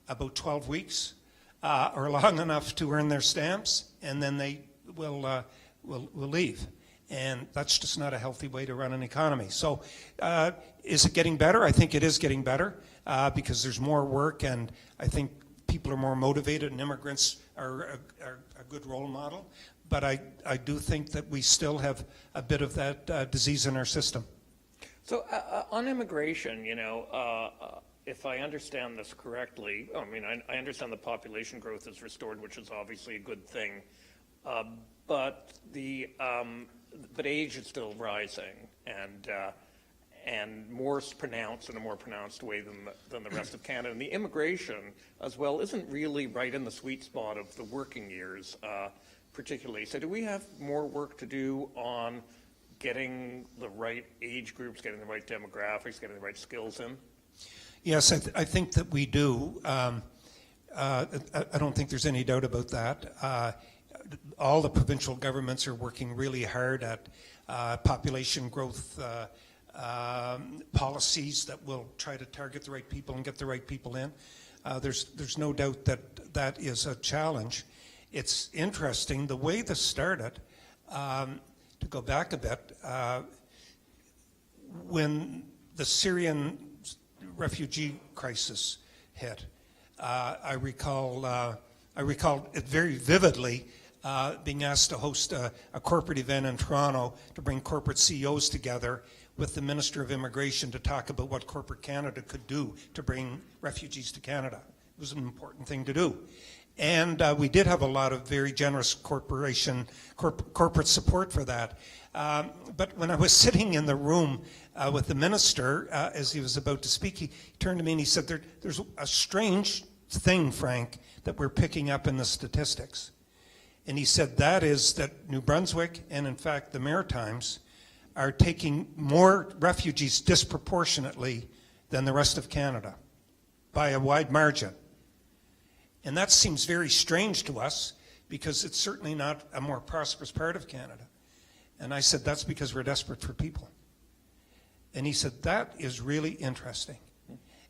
about 12 weeks or long enough to earn their stamps, and then they will will leave. And that's just not a healthy way to run an economy. So is it getting better? I think it is getting better because there's more work, and I think people are more motivated, and immigrants are a good role model. But I do think that we still have a bit of that disease in our system. So on immigration, if I understand this correctly, I mean, I understand the population growth is restored, which is obviously a good thing, but age is still rising, and more pronounced in a more pronounced way than the rest of Canada. And the immigration as well isn't really right in the sweet spot of the working years, particularly. So do we have more work to do on getting the right age groups, getting the right demographics, getting the right skills in? Yes, I think that we do. I don't think there's any doubt about that. All the provincial governments are working really hard at population growth policies that will try to target the right people and get the right people in. There's no doubt that that is a challenge. It's interesting, the way this started, to go back a bit, when the Syrian refugee crisis hit, I recall it very vividly, being asked to host a corporate event in Toronto to bring corporate CEOs together with the Minister of Immigration to talk about what corporate Canada could do to bring refugees to Canada. It was an important thing to do. And we did have a lot of very generous corporate support for that. But when I was sitting in the room with the minister, as he was about to speak, he turned to me and he said, there's a strange thing, Frank, that we're picking up in the statistics. And he said that is that New Brunswick and, in fact, the Maritimes are taking more refugees disproportionately than the rest of Canada by a wide margin. And that seems very strange to us because it's certainly not a more prosperous part of Canada. And I said, that's because we're desperate for people. And he said, that is really interesting.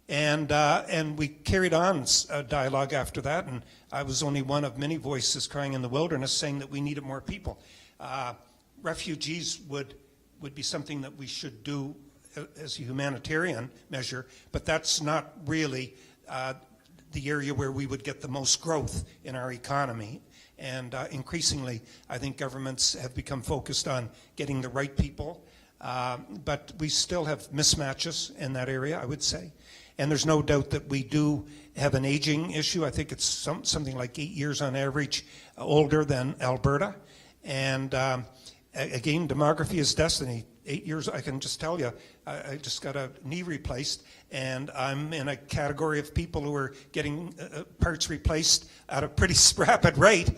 And we carried on a dialogue after that, and I was only one of many voices crying in the wilderness saying that we needed more people. Refugees would be something that we should do as a humanitarian measure, but that's not really the area where we would get the most growth in our economy. And increasingly, I think governments have become focused on getting the right people, but we still have mismatches in that area, I would say. And there's no doubt that we do have an aging issue. I think it's something like 8 years on average older than Alberta. And again, demography is destiny. 8 years, I can just tell you, I just got a knee replaced, and I'm in a category of people who are getting parts replaced at a pretty rapid rate,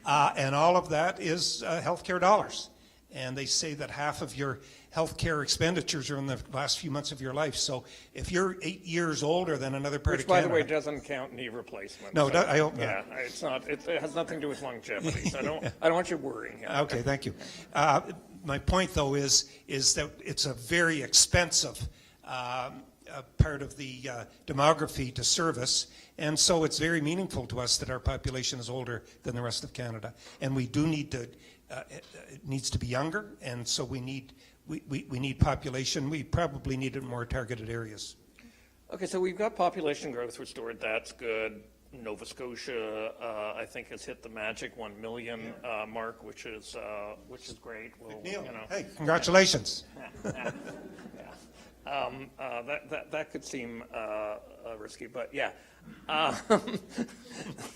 and all of that is healthcare dollars. And they say that half of your healthcare expenditures are in the last few months of your life. So if you're 8 years older than another part of Canada... Which, by the way, doesn't count knee replacement. No, so, I hope not. Yeah, it's not. It has nothing to do with longevity. So I don't want you worrying. Yeah. Okay, thank you. My point, though, is that it's a very expensive part of the demography to service, and so it's very meaningful to us that our population is older than the rest of Canada, and we do need to. It needs to be younger, and so we need population. We probably need it in more targeted areas. Okay, so we've got population growth restored. That's good. Nova Scotia, I think, has hit the magic 1 million mark, which is great. We'll, Neil, hey, congratulations. That could seem risky, but yeah,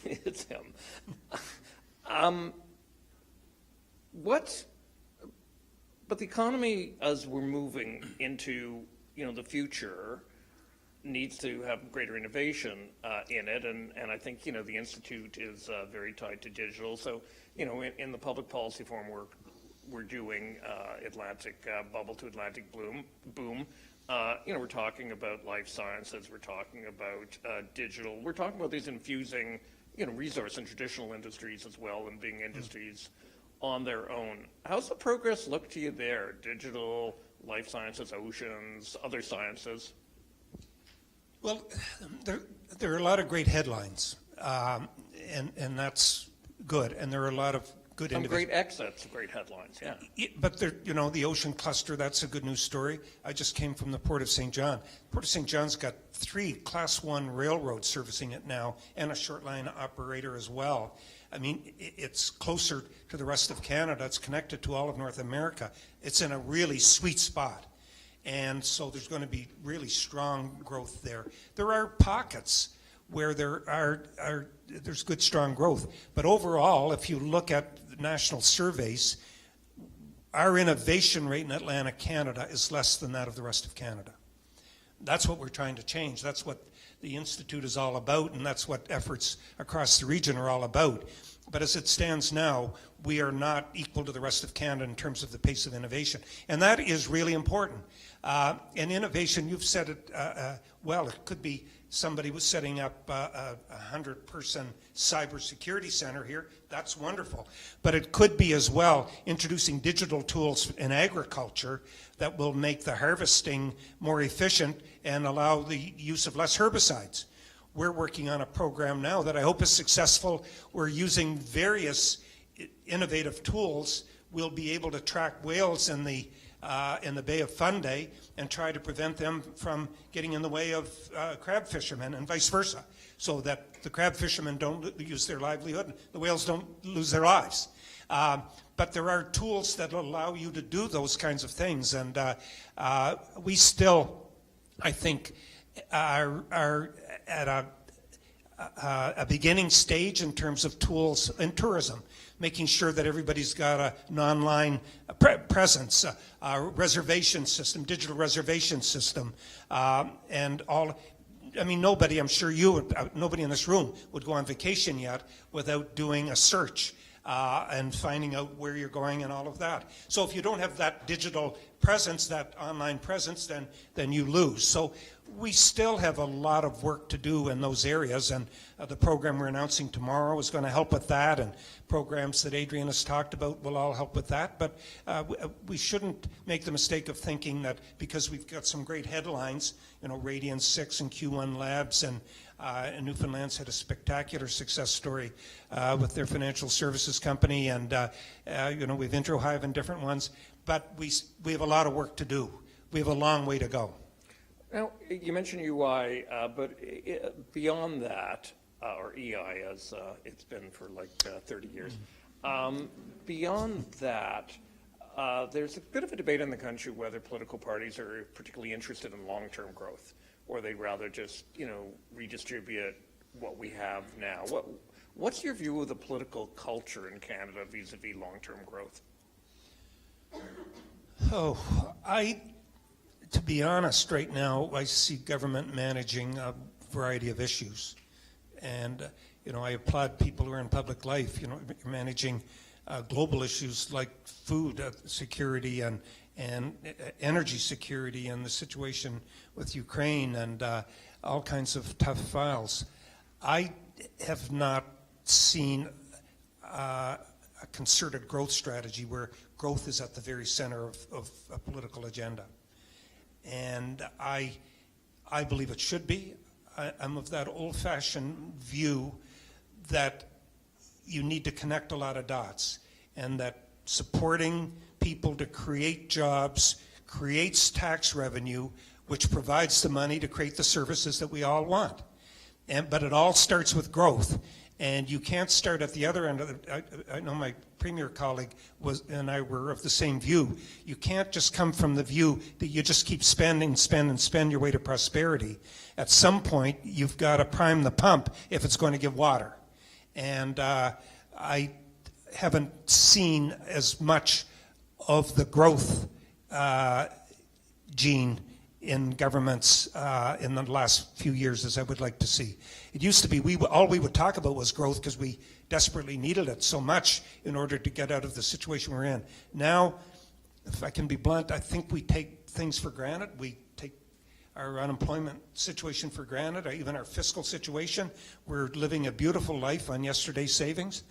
it's him. But the economy, as we're moving into the future, needs to have greater innovation in it, and I think the Institute is very tied to digital. So in the public policy forum we're doing Atlantic bubble to Atlantic boom. We're talking about life sciences, we're talking about digital, we're talking about these infusing resource and traditional industries as well, and being industries on their own. How's the progress look to you there? Digital, life sciences, oceans, other sciences? Well, there are a lot of great headlines, and that's good. And there are a lot of good Some individuals. great exits, great headlines, yeah. But there, you know, the ocean cluster, that's a good news story. I just came from the Port of St. John. Port of St. John's got 3 Class 1 railroads servicing it now, and a short line operator as well. I mean, it's closer to the rest of Canada. It's connected to all of North America. It's in a really sweet spot. And so there's going to be really strong growth there. There are pockets where there's good, strong growth. But overall, if you look at the national surveys, our innovation rate in Atlantic Canada is less than that of the rest of Canada. That's what we're trying to change. That's what the Institute is all about, and that's what efforts across the region are all about. But as it stands now, we are not equal to the rest of Canada in terms of the pace of innovation. And that is really important. And innovation, you've said it well, it could be somebody was setting up a 100-person cybersecurity center here. That's wonderful. But it could be as well introducing digital tools in agriculture that will make the harvesting more efficient and allow the use of less herbicides. We're working on a program now that I hope is successful. We're using various innovative tools. We'll be able to track whales in the Bay of Fundy and try to prevent them from getting in the way of crab fishermen and vice versa, so that the crab fishermen don't use their livelihood and the whales don't lose their lives. But there are tools that allow you to do those kinds of things, and we still, I think, are at a beginning stage in terms of tools in tourism, making sure that everybody's got an online presence, a reservation system, digital reservation system, and all. I mean, nobody, I'm sure nobody in this room would go on vacation yet without doing a search and finding out where you're going and all of that. So if you don't have that digital presence, that online presence, then you lose. So we still have a lot of work to do in those areas, and the program we're announcing tomorrow is going to help with that, and programs that Adrian has talked about will all help with that. But we shouldn't make the mistake of thinking that because we've got some great headlines, you know, Radiance 6 and Q1 Labs, and Newfoundland's had a spectacular success story with their financial services company, and you know, we've Intro Hive and different ones, but we have a lot of work to do. We have a long way to go. Now, you mentioned UI, but beyond that, or EI as it's been for like 30 years, beyond that, there's a bit of a debate in the country whether political parties are particularly interested in long-term growth, or they'd rather just, you know, redistribute what we have now. What's your view of the political culture in Canada vis-a-vis long-term growth? To be honest, right now, I see government managing a variety of issues. And, you know, I applaud people who are in public life, you know, managing global issues like food security and energy security and the situation with Ukraine and all kinds of tough files. I have not seen a concerted growth strategy where growth is at the very center of a political agenda. And I believe it should be. I'm of that old-fashioned view that you need to connect a lot of dots, and that supporting people to create jobs creates tax revenue, which provides the money to create the services that we all want. But it all starts with growth. And you can't start at the other end of it. I know my premier colleague and I were of the same view. You can't just come from the view that you just keep spend your way to prosperity. At some point, you've got to prime the pump if it's going to give water. And I haven't seen as much of the growth gene in governments in the last few years as I would like to see. It used to be all we would talk about was growth because we desperately needed it so much in order to get out of the situation we're in. Now, if I can be blunt, I think we take things for granted. We take our unemployment situation for granted, or even our fiscal situation. We're living a beautiful life on yesterday's savings,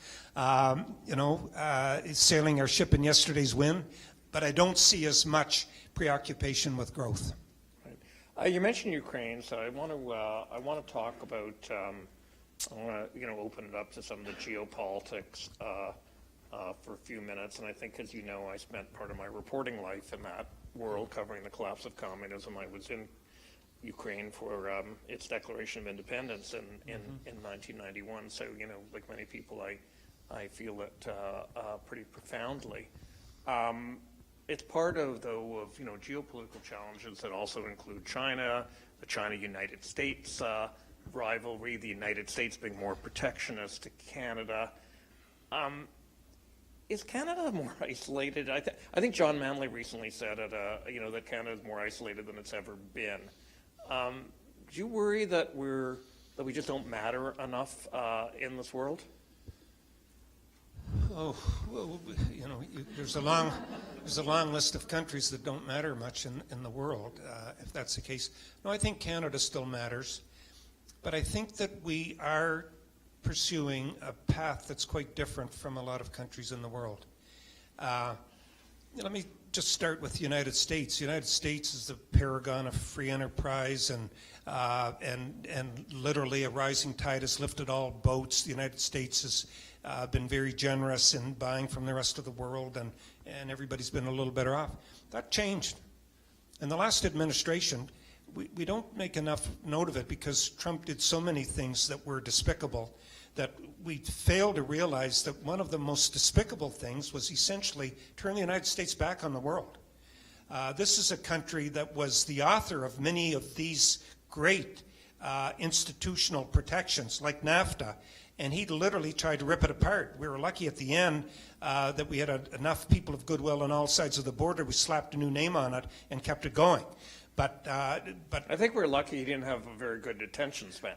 sailing our ship in yesterday's wind, but I don't see as much preoccupation with growth. You mentioned Ukraine, so I want to talk about. I want to open it up to some of the geopolitics for a few minutes. And I think, as you know, I spent part of my reporting life in that world covering the collapse of communism. I was in Ukraine for its declaration of independence in 1991. So, you know, like many people, I feel it pretty profoundly. It's part of, though, of, you know, geopolitical challenges that also include China, the China-United States rivalry, the United States being more protectionist to Canada. Is Canada more isolated? I think John Manley recently said you know, that Canada is more isolated than it's ever been. Do you worry that we just don't matter enough in this world? Oh, well, you know, there's a long list of countries that don't matter much in the world, if that's the case. No, I think Canada still matters, but I think that we are pursuing a path that's quite different from a lot of countries in the world. Let me just start with the United States. The United States is the paragon of free enterprise, and literally a rising tide has lifted all boats. The United States has been very generous in buying from the rest of the world, and everybody's been a little better off. That changed. In the last administration, we don't make enough note of it because Trump did so many things that were despicable that we failed to realize that one of the most despicable things was essentially turn the United States back on the world. This is a country that was the author of many of these great institutional protections like NAFTA, and he literally tried to rip it apart. We were lucky at the end that we had enough people of goodwill on all sides of the border. We slapped a new name on it and kept it going. But I think we're lucky he didn't have a very good attention span.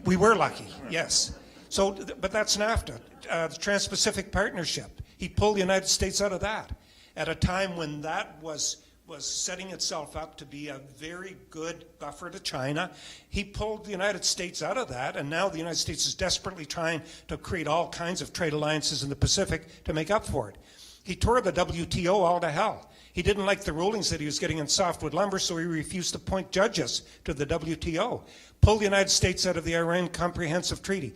We were lucky, yes. So, but that's NAFTA, the Trans-Pacific Partnership. He pulled the United States out of that at a time when that was setting itself up to be a very good buffer to China. He pulled the United States out of that, and now the United States is desperately trying to create all kinds of trade alliances in the Pacific to make up for it. He tore the WTO all to hell. He didn't like the rulings that he was getting in softwood lumber, so he refused to appoint judges to the WTO. Pulled the United States out of the Iran Comprehensive Treaty,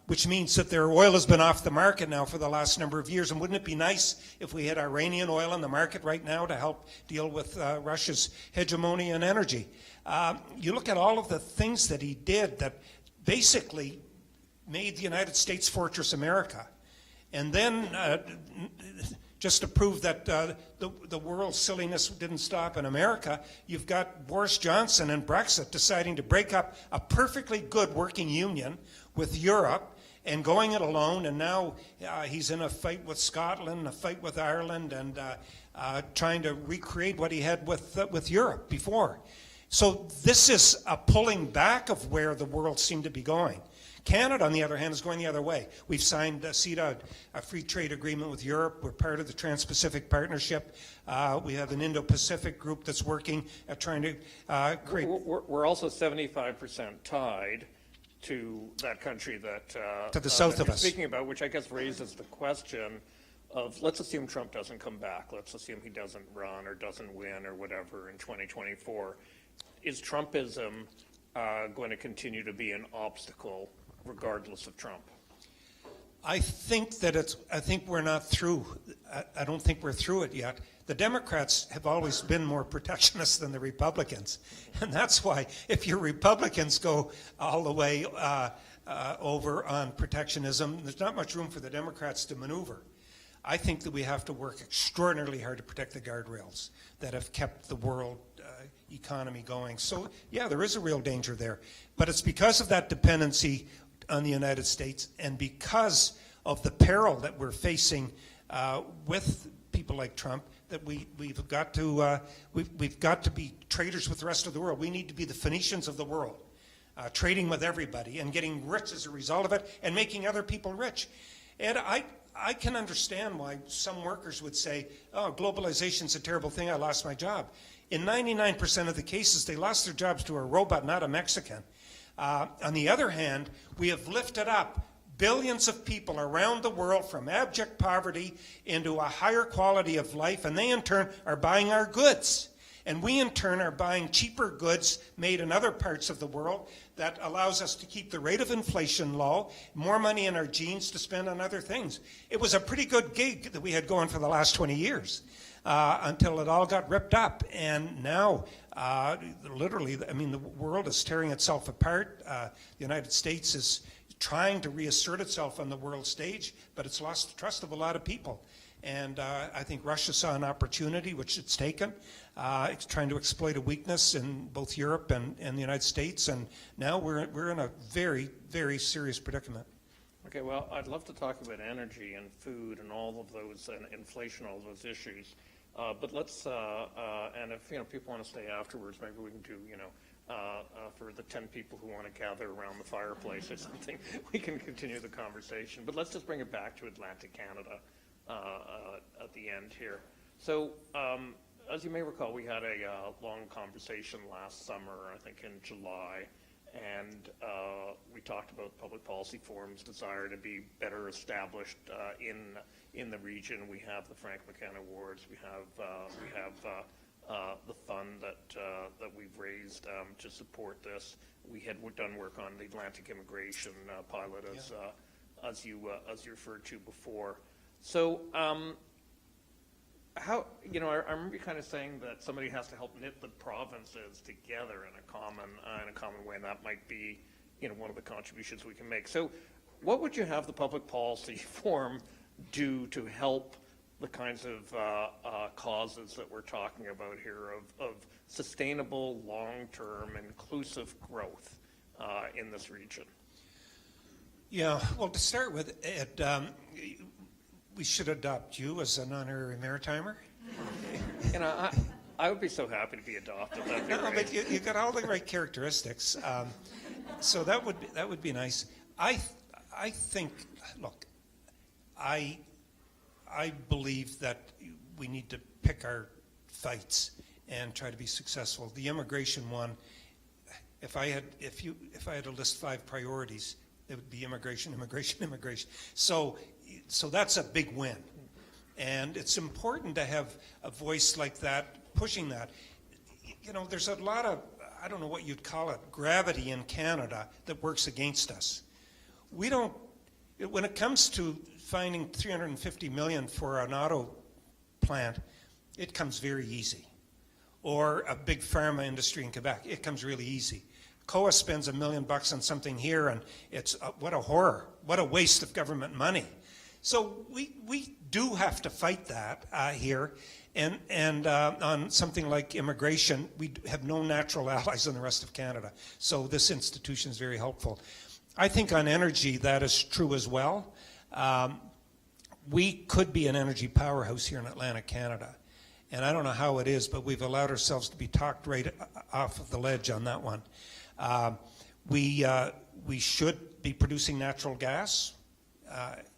which means that their oil has been off the market now for the last number of years. And wouldn't it be nice if we had Iranian oil in the market right now to help deal with Russia's hegemony in energy? You look at all of the things that he did that basically made the United States Fortress America. And then just to prove that the world's silliness didn't stop in America, you've got Boris Johnson and Brexit deciding to break up a perfectly good working union with Europe and going it alone, and now he's in a fight with Scotland, a fight with Ireland, and trying to recreate what he had with Europe before. So this is a pulling back of where the world seemed to be going. Canada, on the other hand, is going the other way. We've signed CETA, a free trade agreement with Europe. We're part of the Trans-Pacific Partnership. We have an Indo-Pacific group that's working at trying to create... We're also 75% tied to that country that... to the south of us. Speaking about, which I guess raises the question of, let's assume Trump doesn't come back. Let's assume he doesn't run or doesn't win or whatever in 2024. Is Trumpism going to continue to be an obstacle regardless of Trump? I think we're not through. I don't think we're through it yet. The Democrats have always been more protectionist than the Republicans. And that's why if your Republicans go all the way over on protectionism, there's not much room for the Democrats to maneuver. I think that we have to work extraordinarily hard to protect the guardrails that have kept the world economy going. So, yeah, there is a real danger there. But it's because of that dependency on the United States and because of the peril that we're facing with people like Trump that we've got to be traders with the rest of the world. We need to be the Phoenicians of the world, trading with everybody and getting rich as a result of it and making other people rich. And I can understand why some workers would say, oh, globalization's a terrible thing, I lost my job. In 99% of the cases, they lost their jobs to a robot, not a Mexican. On the other hand, we have lifted up billions of people around the world from abject poverty into a higher quality of life, and they in turn are buying our goods. And we, in turn, are buying cheaper goods made in other parts of the world that allows us to keep the rate of inflation low, more money in our jeans to spend on other things. It was a pretty good gig that we had going for the last 20 years until it all got ripped up. And now, literally, I mean, the world is tearing itself apart. The United States is trying to reassert itself on the world stage, but it's lost the trust of a lot of people. And I think Russia saw an opportunity, which it's taken. It's trying to exploit a weakness in both Europe and the United States, and now we're in a very, very serious predicament. Okay, well, I'd love to talk about energy and food and all of those, and inflation, all those issues. But let's, and if people want to stay afterwards, maybe we can do, for the 10 people who want to gather around the fireplace or something, we can continue the conversation. But let's just bring it back to Atlantic Canada at the end here. So, as you may recall, we had a long conversation last summer, I think in July, and we talked about public policy forum's desire to be better established in the region. We have the Frank McKenna Awards. We have the fund that we've raised to support this. We had done work on the Atlantic immigration pilot, as you referred to before. So, how, I remember you kind of saying that somebody has to help knit the provinces together in a common way, and that might be, one of the contributions we can make. So, what would you have the public policy forum do to help the kinds of causes that we're talking about here of sustainable, long-term, inclusive growth in this region? Yeah, well, to start with, Ed, we should adopt you as an honorary maritimer. I would be so happy to be adopted. That'd be great. But you got all the right characteristics, so that would be nice. I think, look, I believe that we need to pick our fights and try to be successful. The immigration one, if I had to list 5 priorities, it would be immigration, immigration, immigration. So that's a big win. And it's important to have a voice like that, pushing that. There's a lot of, I don't know what you'd call it, gravity in Canada that works against us. We don't, when it comes to finding $350 million for an auto plant, it comes very easy. Or a big pharma industry in Quebec, it comes really easy. COA spends $1 million on something here, and it's what a horror, what a waste of government money. So we do have to fight that here, and on something like immigration, we have no natural allies in the rest of Canada. So this institution is very helpful. I think on energy that is true as well. We could be an energy powerhouse here in Atlantic Canada, and I don't know how it is, but we've allowed ourselves to be talked right off of the ledge on that one. We should be producing natural gas.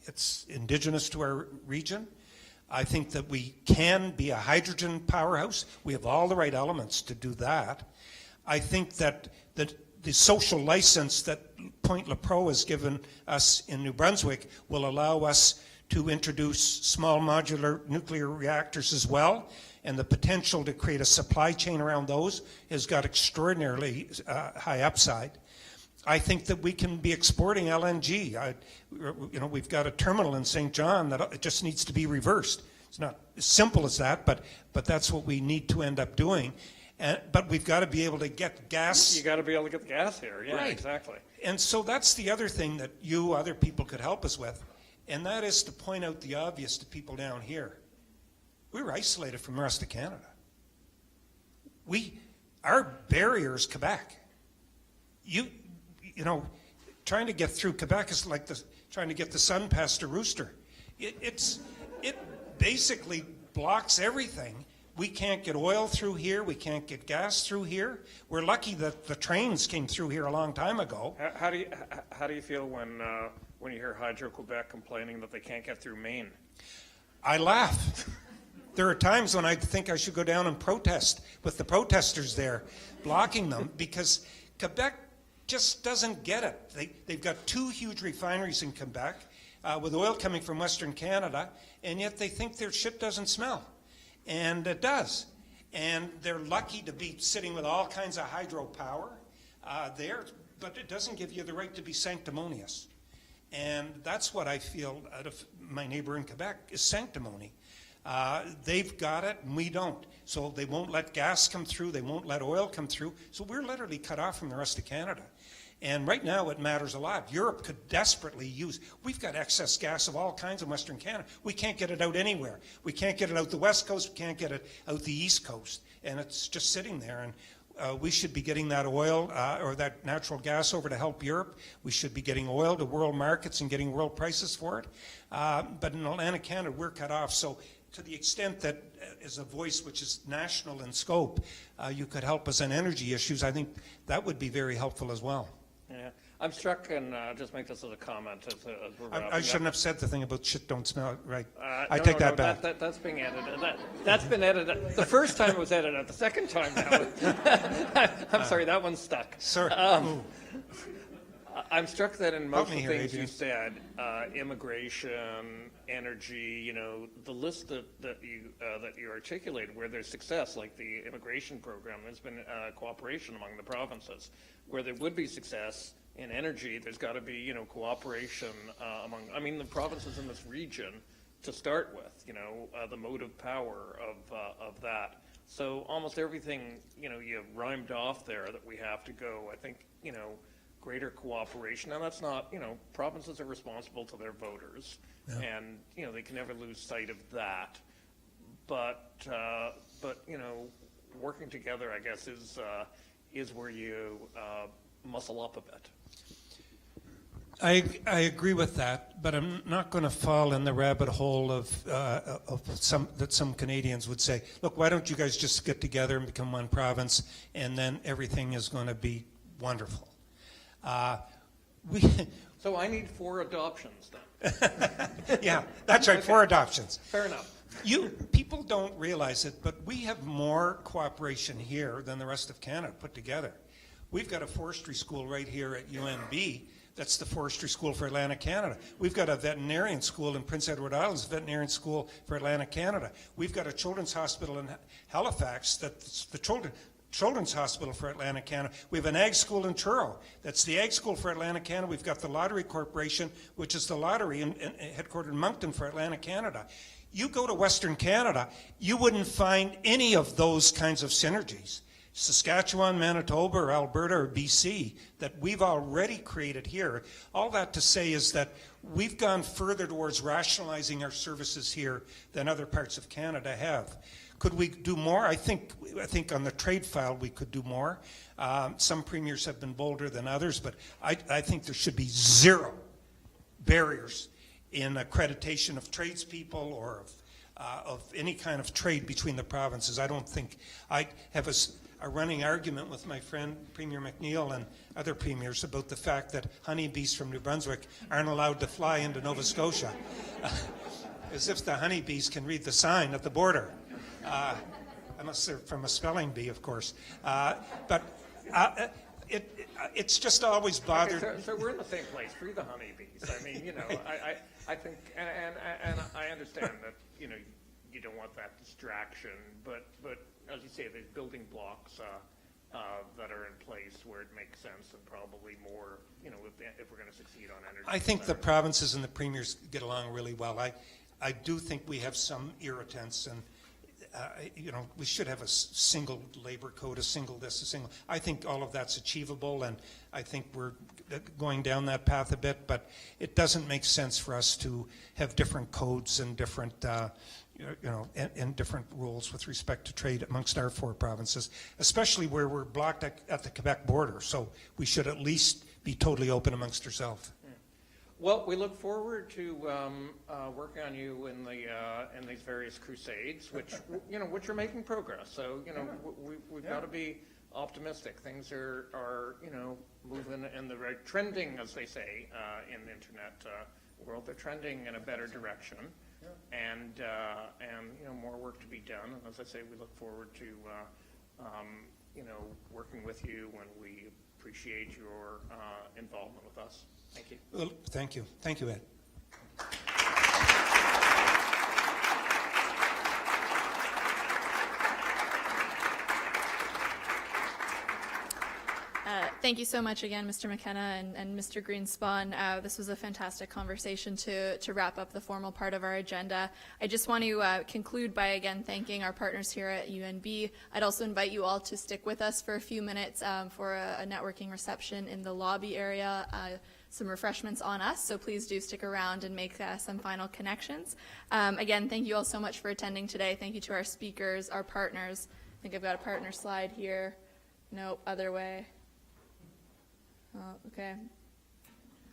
It's indigenous to our region. I think that we can be a hydrogen powerhouse. We have all the right elements to do that. I think that the social license that Point Lepreau has given us in New Brunswick will allow us to introduce small modular nuclear reactors as well, and the potential to create a supply chain around those has got extraordinarily high upside. I think that we can be exporting LNG. We've got a terminal in St. John that it just needs to be reversed. It's not as simple as that, but that's what we need to end up doing. But we've got to be able to get gas. You got to be able to get the gas here. Yeah, right. Exactly. And so that's the other thing that other people could help us with, and that is to point out the obvious to people down here. We're isolated from the rest of Canada. Our barrier is Quebec. Trying to get through Quebec is like trying to get the sun past a rooster. It basically blocks everything. We can't get oil through here. We can't get gas through here. We're lucky that the trains came through here a long time ago. How do you feel when you hear Hydro-Quebec complaining that they can't get through Maine? I laugh. There are times when I think I should go down and protest with the protesters there, blocking them, because Quebec just doesn't get it. They've got 2 huge refineries in Quebec with oil coming from Western Canada, and yet they think their shit doesn't smell. And it does. and they're lucky to be sitting with all kinds of hydropower there, but it doesn't give you the right to be sanctimonious. And that's what I feel out of my neighbor in Quebec is sanctimony. They've got it and we don't. So they won't let gas come through, they won't let oil come through. So we're literally cut off from the rest of Canada. And right now it matters a lot. Europe could desperately use, we've got excess gas of all kinds in Western Canada. We can't get it out anywhere. We can't get it out the West Coast, we can't get it out the East Coast. And it's just sitting there. And we should be getting that oil or that natural gas over to help Europe. We should be getting oil to world markets and getting world prices for it. But in Atlantic Canada, we're cut off. So to the extent that is a voice which is national in scope, you could help us on energy issues, I think that would be very helpful as well. Yeah, I'm struck, and just make this as a comment. As we're I wrapping shouldn't up. have said the thing about shit don't smell right. I No, take no, that back. That's being edited. That's been edited. The first time it was edited. The second time now. I'm sorry, that one's stuck. Sir, I'm struck that in most of me the here, things you Adrian. said, immigration, energy, the list that you articulated where there's success, like the immigration program, there's been cooperation among the provinces. Where there would be success in energy, there's got to be, cooperation among, the provinces in this region to start with, the motive power of that. So almost everything, you rhymed off there that we have to go, I think, greater cooperation. Now that's not, provinces are responsible to their voters, and, they can never lose sight of that. But working together, I guess, is where you muscle up a bit. I agree with that, but I'm not going to fall in the rabbit hole of some Canadians would say, look, why don't you guys just get together and become one province, and then everything is going to be wonderful. So I need 4 adoptions then. Yeah, that's right, 4 adoptions. Fair enough. People don't realize it, but we have more cooperation here than the rest of Canada put together. We've got a forestry school right here at UNB. That's the forestry school for Atlantic Canada. We've got a veterinarian school in Prince Edward Island, veterinarian school for Atlantic Canada. We've got a children's hospital in Halifax, that's the Children's Hospital for Atlantic Canada. We have an ag school in Truro. That's the ag school for Atlantic Canada. We've got the Lottery Corporation, which is the lottery headquartered in Moncton for Atlantic Canada. You go to Western Canada, you wouldn't find any of those kinds of synergies. Saskatchewan, Manitoba, or Alberta, or BC, that we've already created here. All that to say is that we've gone further towards rationalizing our services here than other parts of Canada have. Could we do more? I think on the trade file we could do more. Some premiers have been bolder than others, but I think there should be 0 barriers in accreditation of tradespeople or of any kind of trade between the provinces. I don't think I have a running argument with my friend Premier McNeil and other premiers about the fact that honeybees from New Brunswick aren't allowed to fly into Nova Scotia. As if the honeybees can read the sign at the border. Unless they're from a spelling bee, of course. It's just always bothered. Okay, so we're in the same place. Free the honeybees. I mean, I think, and I understand that, you don't want that distraction, but as you say, there's building blocks that are in place where it makes sense, and probably more, if we're going to succeed on energy. I think the provinces and the premiers get along really well. I do think we have some irritants, and we should have a single labor code, a single this, a single. I think all of that's achievable, and I think we're going down that path a bit. But it doesn't make sense for us to have different codes and different, and different rules with respect to trade amongst our 4 provinces, especially where we're blocked at the Quebec border. So we should at least be totally open amongst ourselves. Well, we look forward to working on you in these various crusades, which are making progress. So we've got to be optimistic. Things are moving in the right, trending, as they say in the internet world. They're trending in a better direction, and more work to be done. And as I say, we look forward to working with you, when we appreciate your involvement with us. Thank you. Well, thank you. Thank you, Ed. Thank you so much again, Mr. McKenna and Mr. Greenspan. This was a fantastic conversation to wrap up the formal part of our agenda. I just want to conclude by again thanking our partners here at UNB. I'd also invite you all to stick with us for a few minutes for a networking reception in the lobby area. Some refreshments on us, so please do stick around and make some final connections. Again, thank you all so much for attending today. Thank you to our speakers, our partners. I think I've got a partner slide here. No, other way. Oh, okay.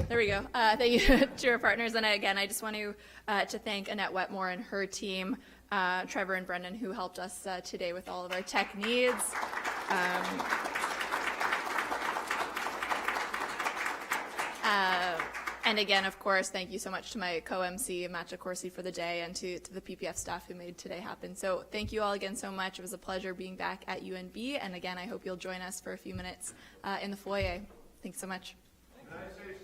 There we go. Thank you to our partners. And again, I just want to thank Annette Wetmore and her team, Trevor and Brendan, who helped us today with all of our tech needs. And again, of course, thank you so much to my co-MC, Matcha Corsi, for the day, and to the PPF staff who made today happen. So thank you all again so much. It was a pleasure being back at UNB. And again, I hope you'll join us for a few minutes in the foyer. Thanks so much. Can I say